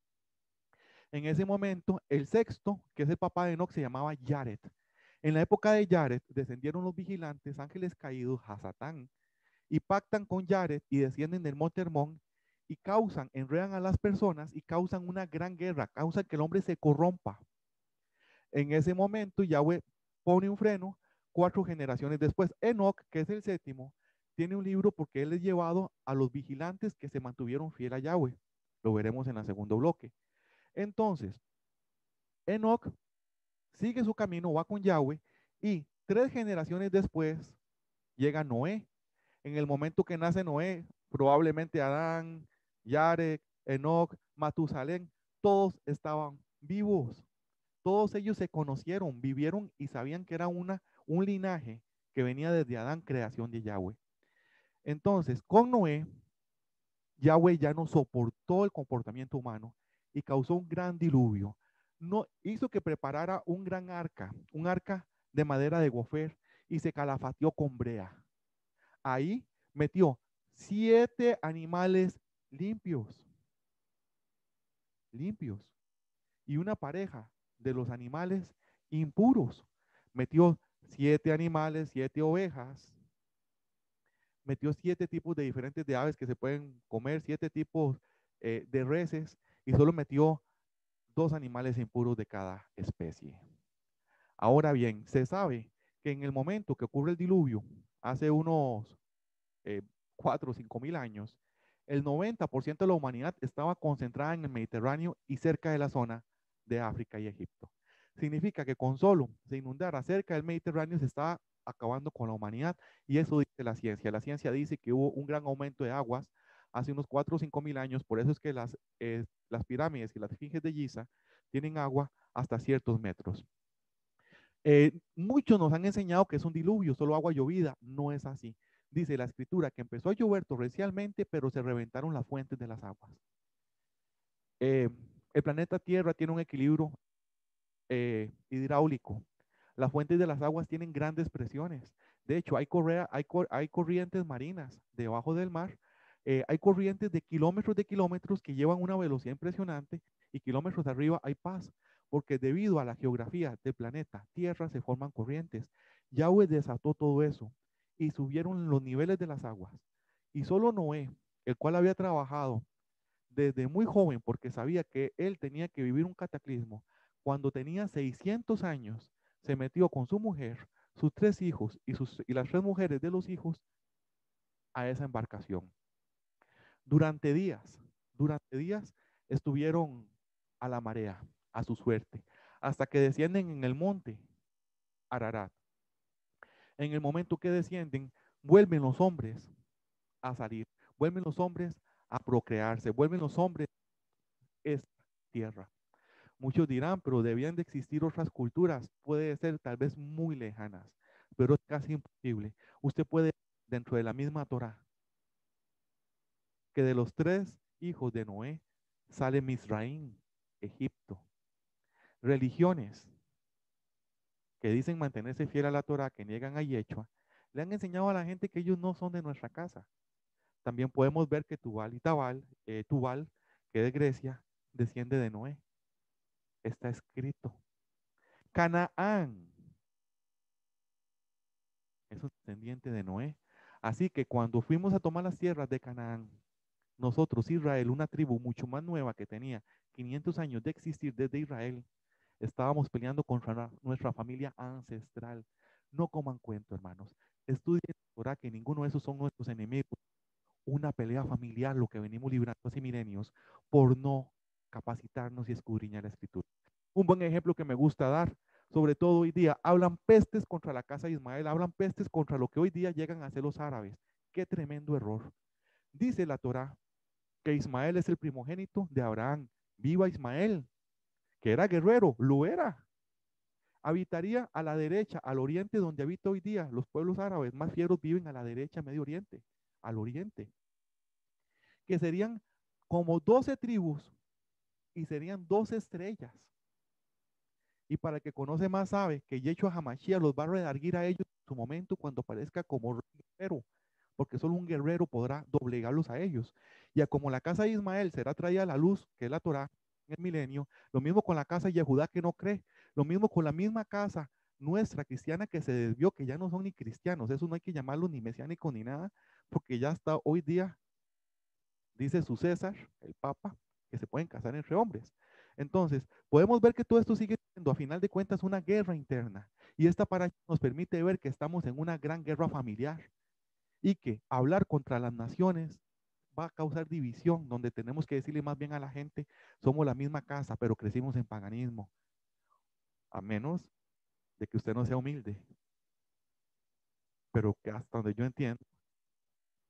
En ese momento, el sexto, que es el papá de Enoc, se llamaba Jared. En la época de Jared, descendieron los vigilantes, ángeles caídos, Hasatán, y pactan con Jared y descienden del monte Hermón y enredan a las personas y causan una gran guerra, causan que el hombre se corrompa. En ese momento, Yahweh pone un freno 4 generaciones después. Enoc, que es el séptimo, tiene un libro porque él es llevado a los vigilantes que se mantuvieron fiel a Yahweh. Lo veremos en el segundo bloque. Entonces, Enoc sigue su camino, va con Yahweh y 3 generaciones después llega Noé. En el momento que nace Noé, probablemente Adán, Jared, Enoc, Matusalén, todos estaban vivos. Todos ellos se conocieron, vivieron y sabían que era un linaje que venía desde Adán, creación de Yahweh. Entonces, con Noé, Yahweh ya no soportó el comportamiento humano y causó un gran diluvio. No, hizo que preparara un arca de madera de gofer y se calafateó con brea. Ahí metió 7 animales limpios, y una pareja de los animales impuros. Metió 7 animales, 7 ovejas, metió 7 tipos de diferentes de aves que se pueden comer, 7 tipos de reses, y solo metió 2 animales impuros de cada especie. Ahora bien, se sabe que en el momento que ocurre el diluvio, hace unos 4 o 5 mil años, el 90% de la humanidad estaba concentrada en el Mediterráneo y cerca de la zona de África y Egipto. Significa que con solo se inundara cerca del Mediterráneo se estaba acabando con la humanidad, y eso dice la ciencia. La ciencia dice que hubo un gran aumento de aguas hace unos 4 o 5 mil años, por eso es que las pirámides y las esfinges de Giza tienen agua hasta ciertos metros. Muchos nos han enseñado que es un diluvio, solo agua llovida. No es así. Dice la escritura que empezó a llover torrencialmente, pero se reventaron las fuentes de las aguas. El planeta Tierra tiene un equilibrio hidráulico. Las fuentes de las aguas tienen grandes presiones. De hecho, hay corrientes marinas debajo del mar. Hay corrientes de kilómetros que llevan una velocidad impresionante, y kilómetros arriba hay paz, porque debido a la geografía del planeta Tierra se forman corrientes. Yahweh desató todo eso y subieron los niveles de las aguas. Y solo Noé, el cual había trabajado desde muy joven porque sabía que él tenía que vivir un cataclismo, cuando tenía 600 años, se metió con su mujer, sus 3 hijos y las 3 mujeres de los hijos a esa embarcación. Durante días estuvieron a la marea, a su suerte, hasta que descienden en el monte Ararat. En el momento que descienden, vuelven los hombres a salir, vuelven los hombres a procrearse, vuelven los hombres a esta tierra. Muchos dirán, pero debían de existir otras culturas, puede ser tal vez muy lejanas, pero es casi imposible. Usted puede, dentro de la misma Torá, que de los 3 hijos de Noé sale Misraín, Egipto. Religiones que dicen mantenerse fiel a la Torá, que niegan a Yeshua, le han enseñado a la gente que ellos no son de nuestra casa. También podemos ver que Tubal, que es de Grecia, desciende de Noé. Está escrito. Canaán es un descendiente de Noé. Así que cuando fuimos a tomar las tierras de Canaán, nosotros, Israel, una tribu mucho más nueva que tenía 500 años de existir desde Israel, estábamos peleando contra nuestra familia ancestral. No coman cuento, hermanos. Estudien Torah, que ninguno de esos son nuestros enemigos. Una pelea familiar, lo que venimos librando hace milenios, por no capacitarnos y escudriñar la escritura. Un buen ejemplo que me gusta dar, sobre todo hoy día, hablan pestes contra la casa de Ismael, hablan pestes contra lo que hoy día llegan a hacer los árabes. Qué tremendo error. Dice la Torá que Ismael es el primogénito de Abraham. Viva Ismael, que era guerrero, lo era. Habitaría a la derecha, al oriente, donde habita hoy día. Los pueblos árabes más fieros viven a la derecha, Medio Oriente, al oriente. Que serían como 12 tribus y serían 12 estrellas. Y para el que conoce más sabe que Yeshua HaMashiach los va a redarguir a ellos en su momento cuando aparezca como guerrero, porque solo un guerrero podrá doblegarlos a ellos. Y a como la casa de Ismael será traída a la luz, que es la Torá, en el milenio, lo mismo con la casa de Yehudá que no cree, lo mismo con la misma casa nuestra cristiana que se desvió, que ya no son ni cristianos, eso no hay que llamarlo ni mesiánico ni nada, porque ya está hoy día, dice su César, el Papa, que se pueden casar entre hombres. Entonces, podemos ver que todo esto sigue siendo, a final de cuentas, una guerra interna. Y esta para nos permite ver que estamos en una gran guerra familiar y que hablar contra las naciones va a causar división, donde tenemos que decirle más bien a la gente, somos la misma casa, pero crecimos en paganismo. A menos de que usted no sea humilde. Pero que hasta donde yo entiendo,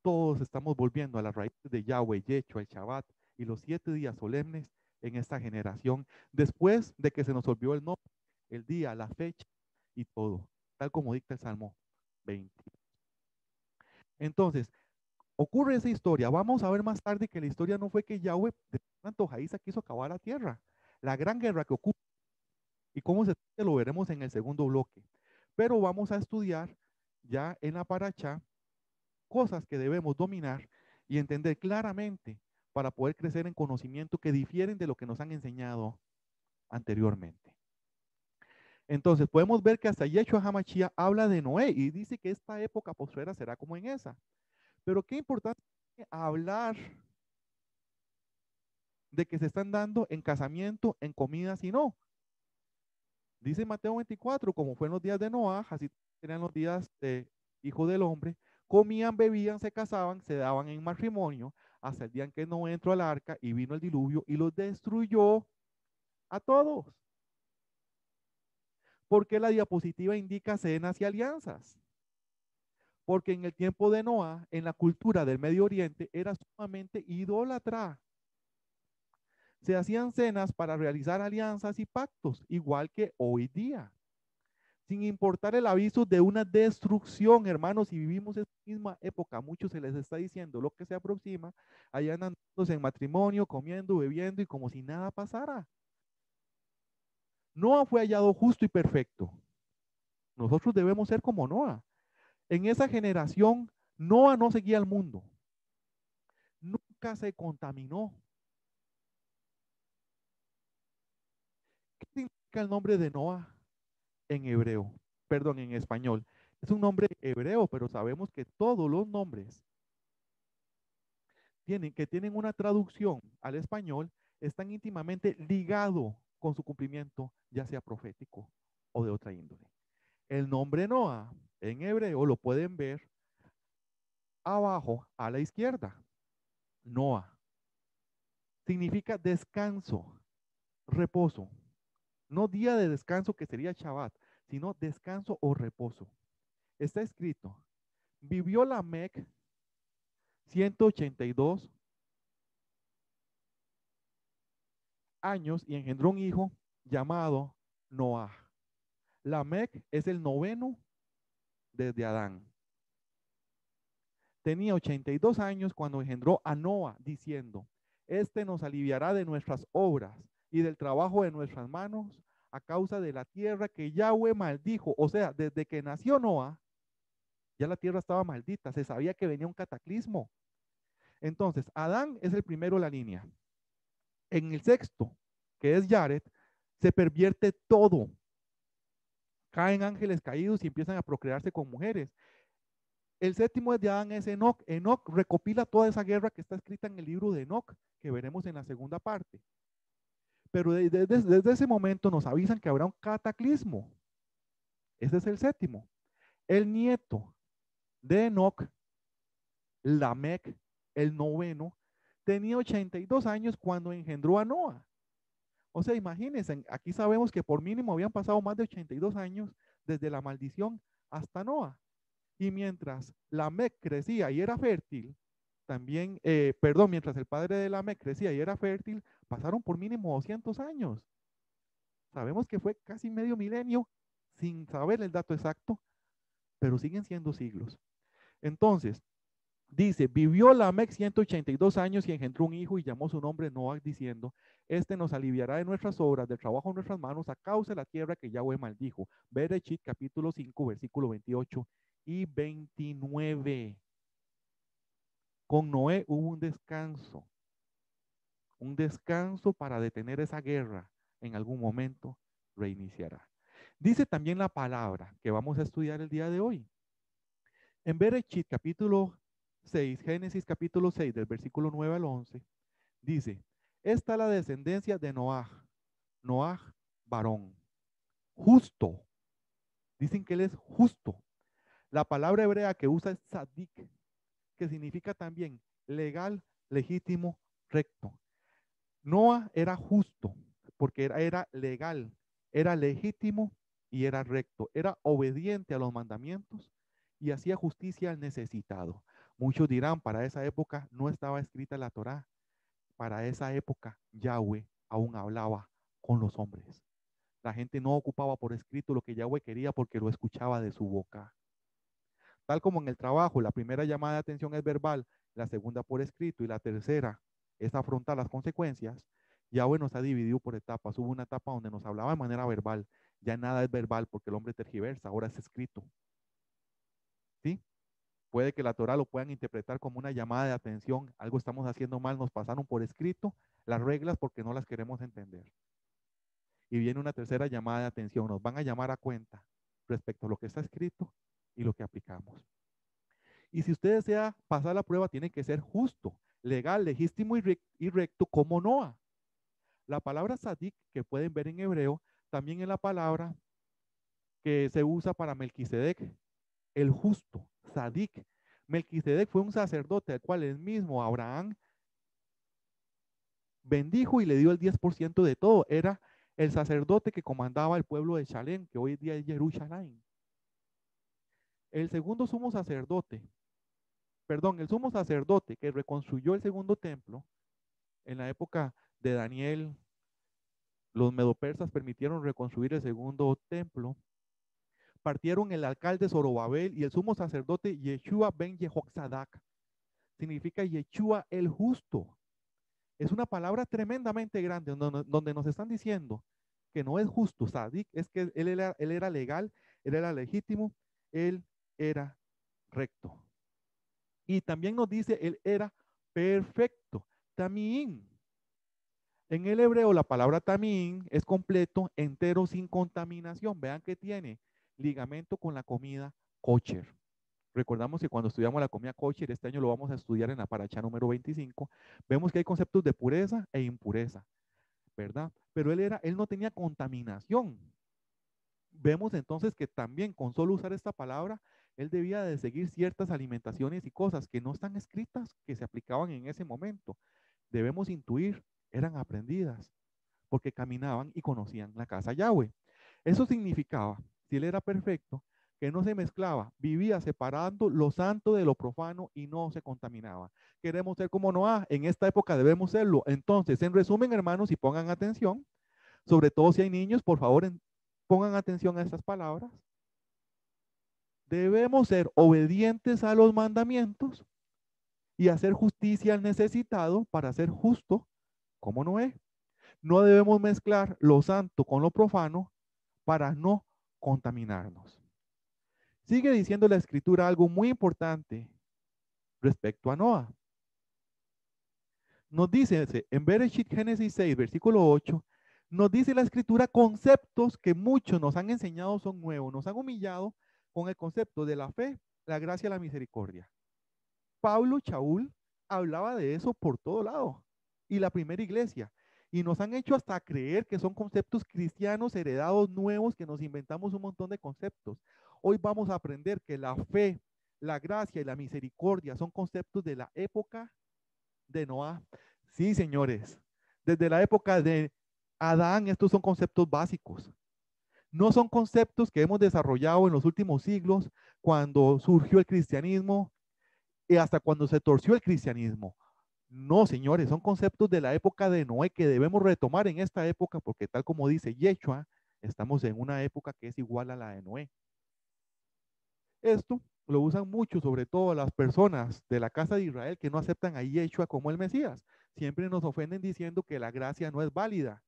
todos estamos volviendo a las raíces de Yahweh, Yeshua, el Shabbat y los 7 días solemnes en esta generación, después de que se nos olvidó el nombre, el día, la fecha y todo, tal como dicta el Salmo 20. Entonces, ocurre esa historia. Vamos a ver más tarde que la historia no fue que Yahweh de antojadiza quiso acabar la tierra. La gran guerra que ocurre y cómo se lo veremos en el segundo bloque. Pero vamos a estudiar ya en la paracha cosas que debemos dominar y entender claramente para poder crecer en conocimiento que difieren de lo que nos han enseñado anteriormente. Entonces podemos ver que hasta Yeshua HaMashiach habla de Noé y dice que esta época postrera será como en esa. Pero qué importante hablar de que se están dando en casamiento, en comidas y no. Dice Mateo 24, como fue en los días de Noah, así eran los días de Hijo del Hombre, comían, bebían, se casaban, se daban en matrimonio, hasta el día en que Noé entró al arca y vino el diluvio y los destruyó a todos. Porque la diapositiva indica cenas y alianzas. Porque en el tiempo de Noah, en la cultura del Medio Oriente, era sumamente idólatra. Se hacían cenas para realizar alianzas y pactos, igual que hoy día. Sin importar el aviso de una destrucción, hermanos, si vivimos esa misma época, a muchos se les está diciendo lo que se aproxima, allá andan en matrimonio, comiendo, bebiendo y como si nada pasara. Noah fue hallado justo y perfecto. Nosotros debemos ser como Noah. En esa generación, Noah no seguía al mundo. Nunca se contaminó. ¿Qué significa el nombre de Noah en hebreo? Perdón, en español. Es un nombre hebreo, pero sabemos que todos los nombres que tienen una traducción al español están íntimamente ligados con su cumplimiento, ya sea profético o de otra índole. El nombre Noah en hebreo lo pueden ver abajo a la izquierda. Noah significa descanso, reposo. No día de descanso que sería Shabbat, sino descanso o reposo. Está escrito, vivió Lamec 182 años y engendró un hijo llamado Noah. Lamec es el 9º desde Adán. Tenía 82 años cuando engendró a Noah, diciendo, este nos aliviará de nuestras obras y del trabajo de nuestras manos a causa de la tierra que Yahweh maldijo. O sea, desde que nació Noah, ya la tierra estaba maldita, se sabía que venía un cataclismo. Entonces, Adán es el primero de la línea. En el sexto, que es Jared, se pervierte todo. Caen ángeles caídos y empiezan a procrearse con mujeres. El séptimo de Adán es Enoc. Enoc recopila toda esa guerra que está escrita en el libro de Enoc, que veremos en la segunda parte. Pero desde ese momento nos avisan que habrá un cataclismo. Ese es el séptimo. El nieto de Enoc, Lamec, el 9º, tenía 82 años cuando engendró a Noah. O sea, imagínense, aquí sabemos que por mínimo habían pasado más de 82 años desde la maldición hasta Noah. Y mientras Lamec crecía y era fértil, también, mientras el padre de Lamec crecía y era fértil, pasaron por mínimo 200 años. Sabemos que fue casi medio milenio, sin saber el dato exacto, pero siguen siendo siglos. Entonces, dice, vivió Lamec 182 años y engendró un hijo y llamó su nombre Noach, diciendo, este nos aliviará de nuestras obras, del trabajo de nuestras manos, a causa de la tierra que Yahweh maldijo. Bereshit capítulo 5, versículo 28 y 29. Con Noé hubo un descanso para detener esa guerra. En algún momento reiniciará. Dice también la palabra que vamos a estudiar el día de hoy. En Bereshit capítulo 6, Génesis capítulo 6, del versículo 9 al 11, dice, esta es la descendencia de Noaj, Noaj varón, justo. Dicen que él es justo. La palabra hebrea que usa es tzadik, que significa también legal, legítimo, recto. Noah era justo, porque era legal, era legítimo y era recto. Era obediente a los mandamientos y hacía justicia al necesitado. Muchos dirán, para esa época no estaba escrita la Torá. Para esa época Yahweh aún hablaba con los hombres. La gente no ocupaba por escrito lo que Yahweh quería porque lo escuchaba de su boca. Tal como en el trabajo, la primera llamada de atención es verbal, la segunda por escrito y la tercera es afrontar las consecuencias. Yahweh nos ha dividido por etapas. Hubo una etapa donde nos hablaba de manera verbal. Ya nada es verbal porque el hombre tergiversa, ahora es escrito. ¿Sí? Puede que la Torah lo puedan interpretar como una llamada de atención. Algo estamos haciendo mal, nos pasaron por escrito las reglas porque no las queremos entender. Y viene una tercera llamada de atención. Nos van a llamar a cuenta respecto a lo que está escrito y lo que aplicamos. Y si usted desea pasar la prueba, tiene que ser justo, legal, legítimo y recto como Noah. La palabra sadik, que pueden ver en hebreo, también es la palabra que se usa para Melquisedec, el justo, sadik. Melquisedec fue un sacerdote al cual el mismo Abraham bendijo y le dio el 10% de todo. Era el sacerdote que comandaba el pueblo de Shalem, que hoy día es Jerusalén. El segundo sumo sacerdote, el sumo sacerdote que reconstruyó el segundo templo en la época de Daniel, los medopersas permitieron reconstruir el segundo templo. Partieron el alcalde Zorobabel y el sumo sacerdote Yeshua ben Yehozadak. Significa Yeshua el justo. Es una palabra tremendamente grande donde nos están diciendo que no es justo. Sadik es que él era legal, él era legítimo, él era recto. Y también nos dice, él era perfecto. Tamín. En el hebreo la palabra tamín es completo, entero, sin contaminación. Vean que tiene ligamento con la comida kosher. Recordamos que cuando estudiamos la comida kosher, este año lo vamos a estudiar en la paracha número 25, vemos que hay conceptos de pureza e impureza, ¿verdad? Pero él no tenía contaminación. Vemos entonces que también con solo usar esta palabra, él debía de seguir ciertas alimentaciones y cosas que no están escritas, que se aplicaban en ese momento. Debemos intuir, eran aprendidas, porque caminaban y conocían la casa Yahweh. Eso significaba, si él era perfecto, que no se mezclaba, vivía separando lo santo de lo profano y no se contaminaba. Queremos ser como Noah, en esta época debemos serlo. Entonces, en resumen, hermanos, y pongan atención, sobre todo si hay niños, por favor, pongan atención a estas palabras. Debemos ser obedientes a los mandamientos y hacer justicia al necesitado para ser justo como Noé. No debemos mezclar lo santo con lo profano para no contaminarnos. Sigue diciendo la escritura algo muy importante respecto a Noah. Nos dice en Bereshit Génesis 6, versículo 8, nos dice la escritura conceptos que muchos nos han enseñado son nuevos, nos han humillado con el concepto de la fe, la gracia y la misericordia. Pablo Shaul hablaba de eso por todo lado y la primera iglesia. Y nos han hecho hasta creer que son conceptos cristianos heredados nuevos, que nos inventamos un montón de conceptos. Hoy vamos a aprender que la fe, la gracia y la misericordia son conceptos de la época de Noah. Sí, señores, desde la época de Adán estos son conceptos básicos. No son conceptos que hemos desarrollado en los últimos siglos, cuando surgió el cristianismo y hasta cuando se torció el cristianismo. No, señores, son conceptos de la época de Noé que debemos retomar en esta época, porque tal como dice Yeshua, estamos en una época que es igual a la de Noé. Esto lo usan mucho, sobre todo las personas de la casa de Israel que no aceptan a Yeshua como el Mesías. Siempre nos ofenden diciendo que la gracia no es válida.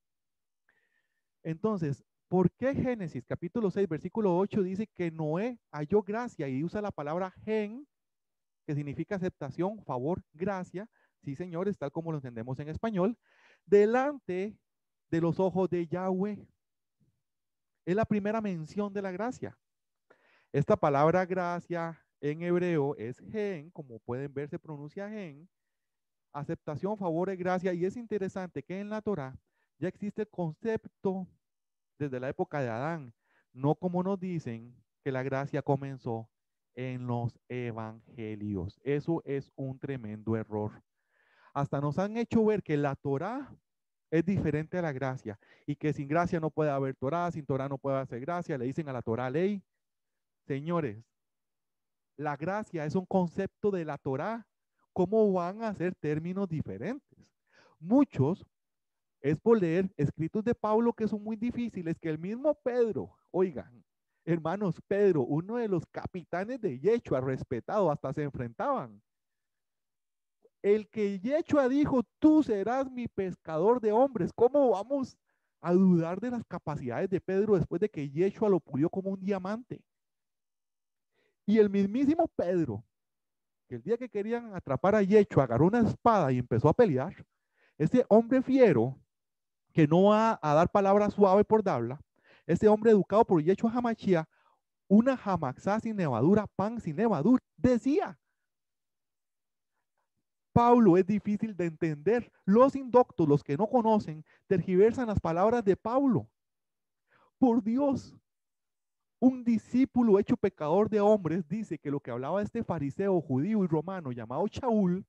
Entonces, ¿por qué Génesis capítulo 6, versículo 8 dice que Noé halló gracia y usa la palabra gen, que significa aceptación, favor, gracia? Sí, señores, tal como lo entendemos en español, delante de los ojos de Yahweh. Es la primera mención de la gracia. Esta palabra gracia en hebreo es gen, como pueden ver se pronuncia gen, aceptación, favor y gracia. Y es interesante que en la Torá ya existe el concepto desde la época de Adán, no como nos dicen que la gracia comenzó en los evangelios. Eso es un tremendo error. Hasta nos han hecho ver que la Torá es diferente a la gracia y que sin gracia no puede haber Torá, sin Torá no puede hacer gracia. Le dicen a la Torá ley. Señores, la gracia es un concepto de la Torá. ¿Cómo van a ser términos diferentes? Muchos es por leer escritos de Pablo que son muy difíciles, que el mismo Pedro, oigan, hermanos, Pedro, uno de los capitanes de Yeshua, respetado, hasta se enfrentaban. El que Yeshua dijo, tú serás mi pescador de hombres. ¿Cómo vamos a dudar de las capacidades de Pedro después de que Yeshua lo pulió como un diamante? Y el mismísimo Pedro, que el día que querían atrapar a Yeshua, agarró una espada y empezó a pelear. Ese hombre fiero, que no va a dar palabra suave por darla, ese hombre educado por Yeshua Hamashia, una jamaxá sin levadura, pan sin levadura, decía. Pablo es difícil de entender. Los indoctos, los que no conocen, tergiversan las palabras de Pablo. Por Dios, un discípulo hecho pecador de hombres dice que lo que hablaba este fariseo judío y romano llamado Shaul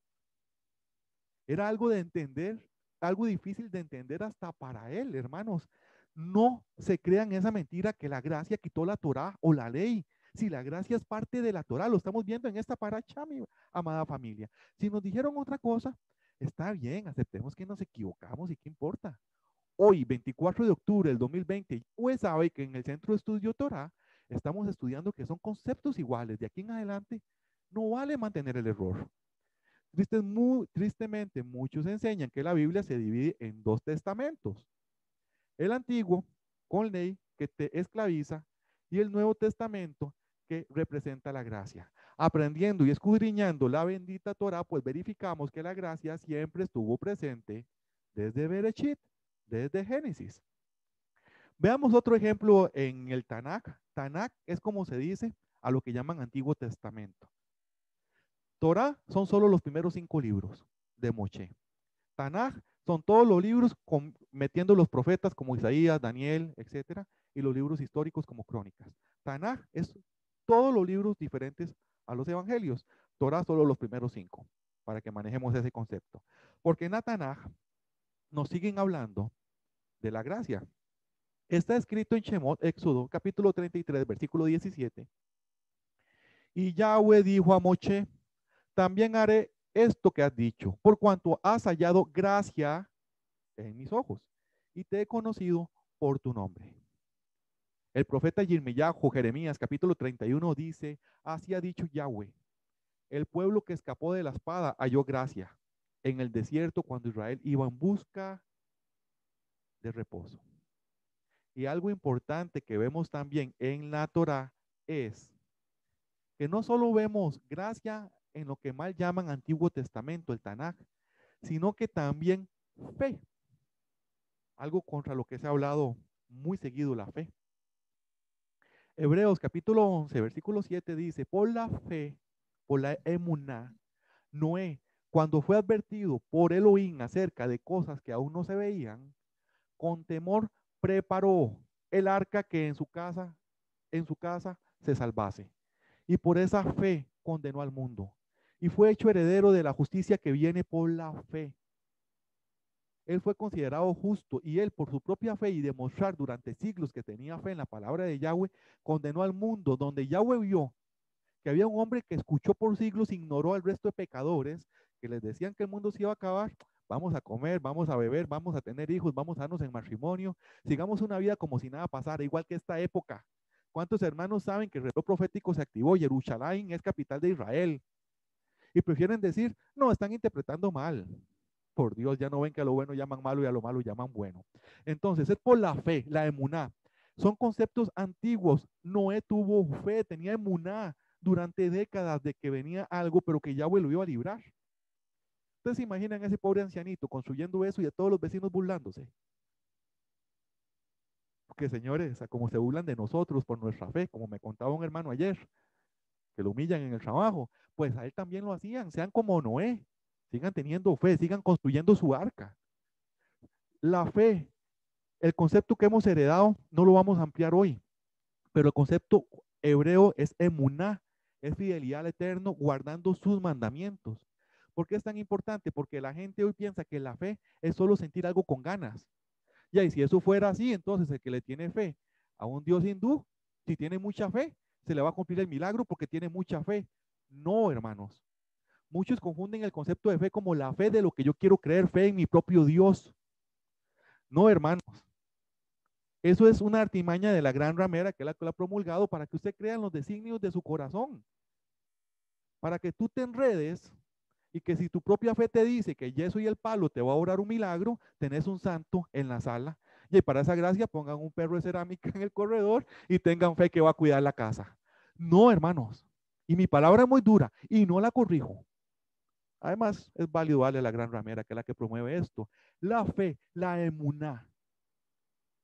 era algo de entender, algo difícil de entender hasta para él, hermanos. No se crean esa mentira que la gracia quitó la Torá o la ley. Si la gracia es parte de la Torá, lo estamos viendo en esta paracha, mi amada familia. Si nos dijeron otra cosa, está bien, aceptemos que nos equivocamos y qué importa. Hoy, 24 de octubre del 2020, pues sabe que en el Centro de Estudio Torá estamos estudiando que son conceptos iguales. De aquí en adelante, no vale mantener el error. Tristemente, muchos enseñan que la Biblia se divide en dos testamentos. El antiguo, con ley, que te esclaviza, y el Nuevo Testamento, que representa la gracia. Aprendiendo y escudriñando la bendita Torá, pues verificamos que la gracia siempre estuvo presente desde Bereshit, desde Génesis. Veamos otro ejemplo en el Tanakh. Tanakh es como se dice a lo que llaman Antiguo Testamento. Torah son solo los primeros 5 libros de Moshe. Tanaj son todos los libros metiendo los profetas como Isaías, Daniel, etcétera, y los libros históricos como Crónicas. Tanaj es todos los libros diferentes a los evangelios. Torah solo los primeros 5, para que manejemos ese concepto. Porque en la Tanaj nos siguen hablando de la gracia. Está escrito en Shemot, Éxodo, capítulo 33, versículo 17. Y Yahweh dijo a Moshe, también haré esto que has dicho, por cuanto has hallado gracia en mis ojos y te he conocido por tu nombre. El profeta Yirmiyahu, Jeremías, capítulo 31, dice, así ha dicho Yahweh, el pueblo que escapó de la espada halló gracia en el desierto cuando Israel iba en busca de reposo. Y algo importante que vemos también en la Torá es que no solo vemos gracia en lo que mal llaman Antiguo Testamento, el Tanaj, sino que también fe. Algo contra lo que se ha hablado muy seguido, la fe. Hebreos capítulo 11, versículo 7 dice, por la fe, por la emuná, Noé, cuando fue advertido por Elohim acerca de cosas que aún no se veían, con temor preparó el arca que en su casa se salvase. Y por esa fe condenó al mundo. Y fue hecho heredero de la justicia que viene por la fe. él fue considerado justo y él por su propia fe y demostrar durante siglos que tenía fe en la palabra de Yahweh, condenó al mundo donde Yahweh vio que había un hombre que escuchó por siglos, ignoró al resto de pecadores que les decían que el mundo se iba a acabar. Vamos a comer, vamos a beber, vamos a tener hijos, vamos a darnos en matrimonio, sigamos una vida como si nada pasara, igual que esta época. ¿Cuántos hermanos saben que el reloj profético se activó? Jerusalén es capital de Israel. Y prefieren decir, no, están interpretando mal. Por Dios, ya no ven que a lo bueno llaman malo y a lo malo llaman bueno. Entonces, es por la fe, la emuná. Son conceptos antiguos. Noé tuvo fe, tenía emuná durante décadas de que venía algo, pero que Yahweh lo iba a librar. Ustedes se imaginan a ese pobre ancianito construyendo eso y a todos los vecinos burlándose. Porque señores, como se burlan de nosotros por nuestra fe, como me contaba un hermano ayer, que lo humillan en el trabajo, pues a él también lo hacían, sean como Noé, sigan teniendo fe, sigan construyendo su arca. La fe, el concepto que hemos heredado, no lo vamos a ampliar hoy, pero el concepto hebreo es emuná, es fidelidad al Eterno, guardando sus mandamientos. ¿Por qué es tan importante? Porque la gente hoy piensa que la fe es solo sentir algo con ganas. Y si eso fuera así, entonces el que le tiene fe a un Dios hindú, si tiene mucha fe, se le va a cumplir el milagro porque tiene mucha fe. No, hermanos. Muchos confunden el concepto de fe como la fe de lo que yo quiero creer, fe en mi propio Dios. No, hermanos. Eso es una artimaña de la gran ramera que es la que la ha promulgado para que usted crea en los designios de su corazón. Para que tú te enredes y que si tu propia fe te dice que el yeso y el palo te va a orar un milagro, tenés un santo en la sala. Y para esa gracia pongan un perro de cerámica en el corredor y tengan fe que va a cuidar la casa. No, hermanos. Y mi palabra es muy dura y no la corrijo. Además, es válido darle a la gran ramera, que es la que promueve esto. La fe, la emuná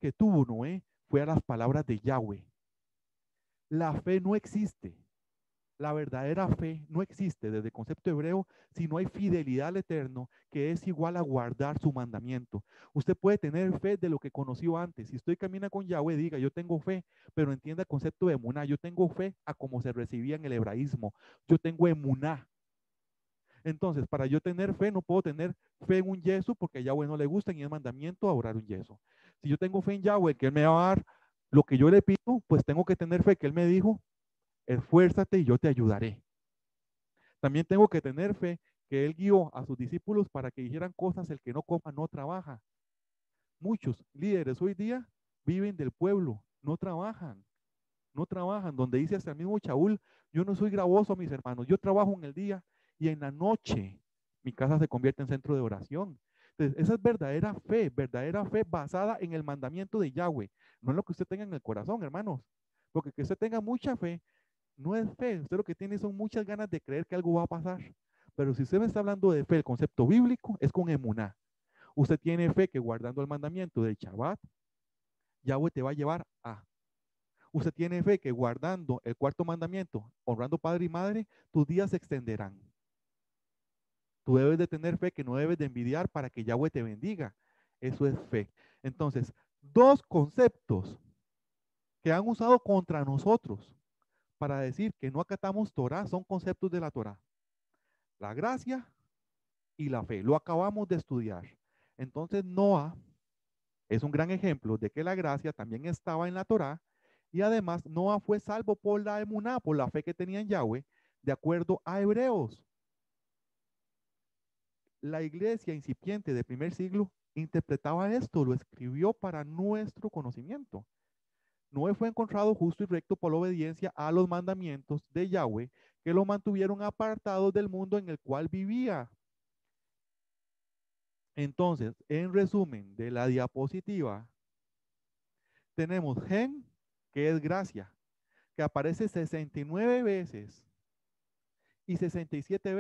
que tuvo Noé fue a las palabras de Yahweh. La fe no existe. La verdadera fe no existe desde el concepto hebreo si no hay fidelidad al Eterno, que es igual a guardar su mandamiento. Usted puede tener fe de lo que conoció antes. Si usted camina con Yahweh, diga, yo tengo fe, pero entienda el concepto de emuná. Yo tengo fe a como se recibía en el hebraísmo. Yo tengo emuná. Entonces, para yo tener fe, no puedo tener fe en un yeso porque a Yahweh no le gusta ni el mandamiento a orar un yeso. Si yo tengo fe en Yahweh, que Él me va a dar lo que yo le pido, pues tengo que tener fe que Él me dijo, esfuérzate y yo te ayudaré. También tengo que tener fe que Él guió a sus discípulos para que dijeran cosas, el que no coma no trabaja. Muchos líderes hoy día viven del pueblo, no trabajan. No trabajan, donde dice hasta el mismo Shaul, yo no soy gravoso, mis hermanos, yo trabajo en el día y en la noche mi casa se convierte en centro de oración. Entonces, esa es verdadera fe basada en el mandamiento de Yahweh, no en lo que usted tenga en el corazón, hermanos, porque que usted tenga mucha fe, no es fe, usted lo que tiene son muchas ganas de creer que algo va a pasar, pero si usted me está hablando de fe, el concepto bíblico es con emuná. Usted tiene fe que guardando el mandamiento del Shabbat, Yahweh te va a llevar a. Usted tiene fe que guardando el cuarto mandamiento, honrando padre y madre, tus días se extenderán. Tú debes de tener fe que no debes de envidiar para que Yahweh te bendiga. Eso es fe. Entonces, dos conceptos que han usado contra nosotros para decir que no acatamos Torah son conceptos de la Torah. La gracia y la fe. Lo acabamos de estudiar. Entonces, Noah es un gran ejemplo de que la gracia también estaba en la Torah. Y además, Noah fue salvo por la emuná, por la fe que tenía en Yahweh, de acuerdo a Hebreos. La iglesia incipiente del primer siglo interpretaba esto, lo escribió para nuestro conocimiento. Noé fue encontrado justo y recto por la obediencia a los mandamientos de Yahweh, que lo mantuvieron apartado del mundo en el cual vivía. Entonces, en resumen de la diapositiva, tenemos gen, que es gracia, que aparece 69 veces y 67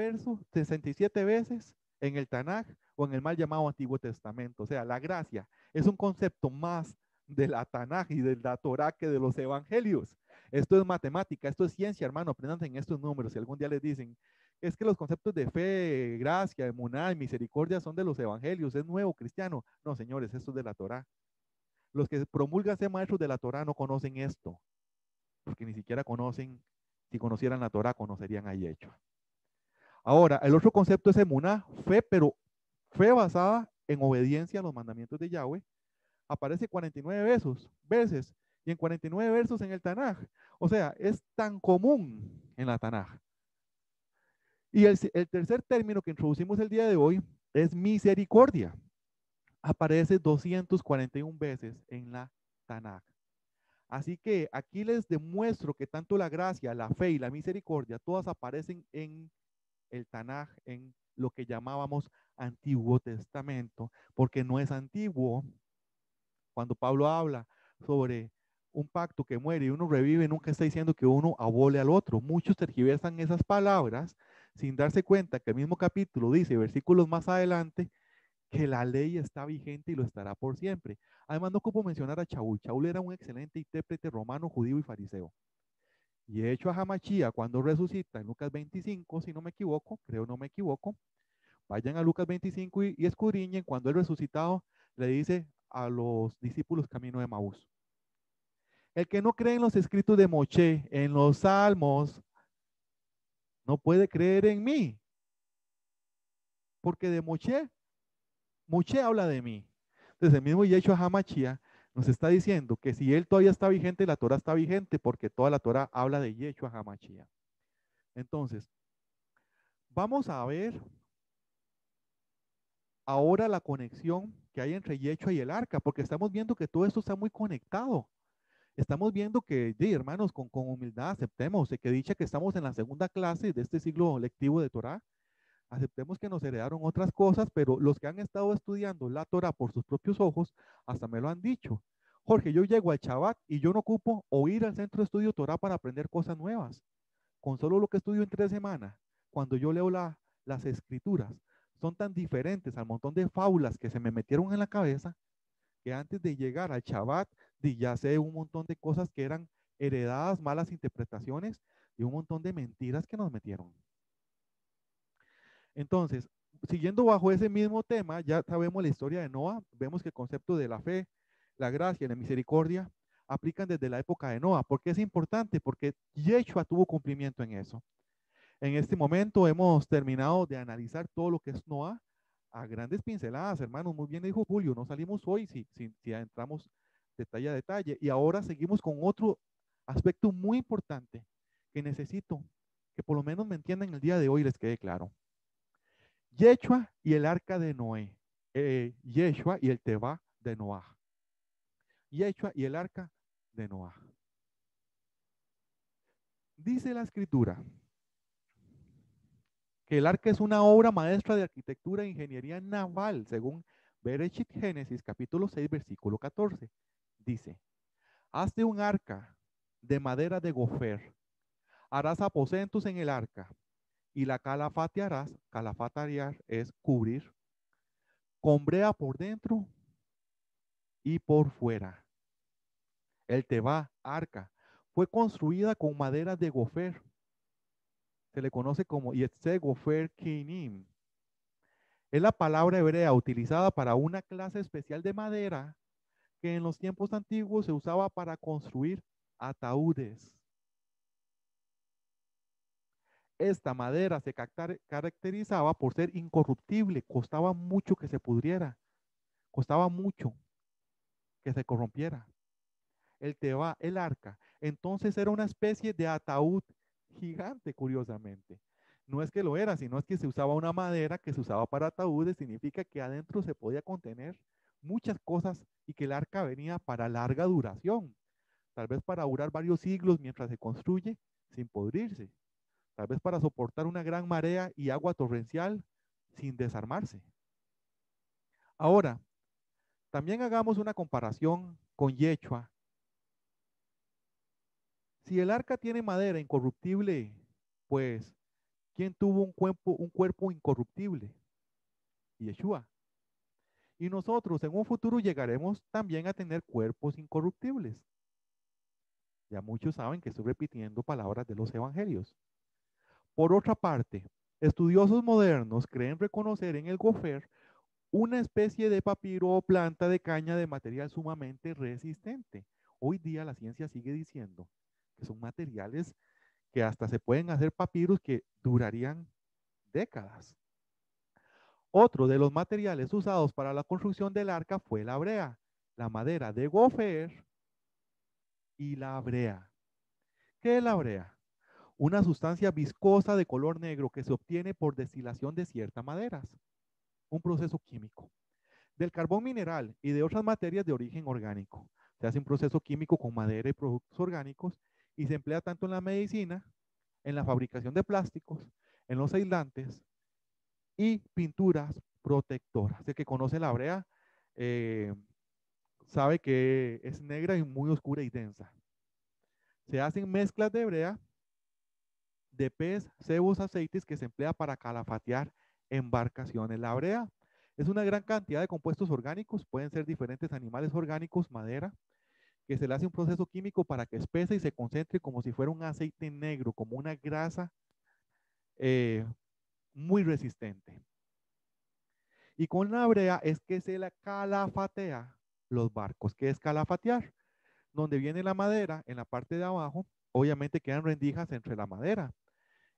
veces en el Tanaj o en el mal llamado Antiguo Testamento. O sea, la gracia es un concepto más de la Tanaj y de la Torah que de los evangelios. Esto es matemática, esto es ciencia, hermano. Aprendan en estos números. Si algún día les dicen, es que los conceptos de fe, gracia, emuná y misericordia son de los evangelios, es nuevo cristiano. No, señores, esto es de la Torah. Los que promulgan ser maestros de la Torah no conocen esto, porque ni siquiera conocen, si conocieran la Torah, conocerían a Yeshua. Ahora, el otro concepto es emuná, fe, pero fe basada en obediencia a los mandamientos de Yahweh, aparece 49 veces y en 49 versos en el Tanaj. O sea, es tan común en la Tanaj. Y el tercer término que introducimos el día de hoy es misericordia. Aparece 241 veces en la Tanaj. Así que aquí les demuestro que tanto la gracia, la fe y la misericordia, todas aparecen en el Tanaj, en lo que llamábamos Antiguo Testamento, porque no es antiguo. Cuando Pablo habla sobre un pacto que muere y uno revive, nunca está diciendo que uno abole al otro. Muchos tergiversan esas palabras sin darse cuenta que el mismo capítulo dice, versículos más adelante, que la ley está vigente y lo estará por siempre. Además, no ocupo mencionar a Shaul. Shaul era un excelente intérprete romano, judío y fariseo. Y de hecho a Hamachía, cuando resucita en Lucas 25, si no me equivoco, creo no me equivoco, vayan a Lucas 25 y escudriñen, cuando el resucitado le dice a los discípulos camino de Maús. El que no cree en los escritos de Moche, en los salmos, no puede creer en mí. Porque de Moche habla de mí. Entonces el mismo Yeshua HaMashiach nos está diciendo que si él todavía está vigente, la Torah está vigente porque toda la Torah habla de Yeshua HaMashiach. Entonces, vamos a ver ahora la conexión que hay entre Yeshua y el arca, porque estamos viendo que todo esto está muy conectado. Estamos viendo que, hermanos, con humildad aceptemos que dicha que estamos en la segunda clase de este siglo lectivo de Torah, aceptemos que nos heredaron otras cosas, pero los que han estado estudiando la Torah por sus propios ojos, hasta me lo han dicho. Jorge, yo llego al Shabbat y yo no ocupo o ir al centro de estudio Torah para aprender cosas nuevas. Con solo lo que estudio en 3 semanas, cuando yo leo las escrituras, son tan diferentes al montón de fábulas que se me metieron en la cabeza, que antes de llegar al Shabbat, ya sé un montón de cosas que eran heredadas, malas interpretaciones y un montón de mentiras que nos metieron. Entonces, siguiendo bajo ese mismo tema, ya sabemos la historia de Noah, vemos que el concepto de la fe, la gracia y la misericordia aplican desde la época de Noah. ¿Por qué es importante? Porque Yeshua tuvo cumplimiento en eso. En este momento hemos terminado de analizar todo lo que es Noah a grandes pinceladas, hermanos. Muy bien dijo Julio, no salimos hoy si entramos detalle a detalle. Y ahora seguimos con otro aspecto muy importante que necesito que por lo menos me entiendan el día de hoy y les quede claro. Yeshua y el arca de Noé. Yeshua y el Teba de Noah. Yeshua y el arca de Noah. Dice la escritura que el arca es una obra maestra de arquitectura e ingeniería naval, según Bereshit Génesis capítulo 6, versículo 14. Dice, hazte un arca de madera de gofer, harás aposentos en el arca, y la calafatearás, calafatear es cubrir, con brea por dentro y por fuera. El Teba, arca, fue construida con madera de gofer. Se le conoce como Yetze Gofer Kinim. Es la palabra hebrea utilizada para una clase especial de madera que en los tiempos antiguos se usaba para construir ataúdes. Esta madera se caracterizaba por ser incorruptible, costaba mucho que se pudriera, costaba mucho que se corrompiera. El Teba, el arca, entonces era una especie de ataúd gigante, curiosamente. No es que lo era, sino es que se usaba una madera que se usaba para ataúdes, significa que adentro se podía contener muchas cosas y que el arca venía para larga duración, tal vez para durar varios siglos mientras se construye sin podrirse, tal vez para soportar una gran marea y agua torrencial sin desarmarse. Ahora, también hagamos una comparación con Yeshua. Si el arca tiene madera incorruptible, pues, ¿quién tuvo un cuerpo incorruptible? Yeshua. Y nosotros en un futuro llegaremos también a tener cuerpos incorruptibles. Ya muchos saben que estoy repitiendo palabras de los evangelios. Por otra parte, estudiosos modernos creen reconocer en el gofer una especie de papiro o planta de caña de material sumamente resistente. Hoy día la ciencia sigue diciendo que son materiales que hasta se pueden hacer papiros que durarían décadas. Otro de los materiales usados para la construcción del arca fue la brea, la madera de gofer y la brea. ¿Qué es la brea? Una sustancia viscosa de color negro que se obtiene por destilación de ciertas maderas. Un proceso químico. Del carbón mineral y de otras materias de origen orgánico. Se hace un proceso químico con madera y productos orgánicos y se emplea tanto en la medicina, en la fabricación de plásticos, en los aislantes y pinturas protectoras. El que conoce la brea sabe que es negra y muy oscura y densa. Se hacen mezclas de brea, de pez, cebos, aceites que se emplea para calafatear embarcaciones. La brea es una gran cantidad de compuestos orgánicos, pueden ser diferentes animales orgánicos, madera, que se le hace un proceso químico para que espese y se concentre como si fuera un aceite negro, como una grasa muy resistente. Y con la brea es que se la calafatea los barcos. ¿Qué es calafatear? Donde viene la madera en la parte de abajo, obviamente quedan rendijas entre la madera.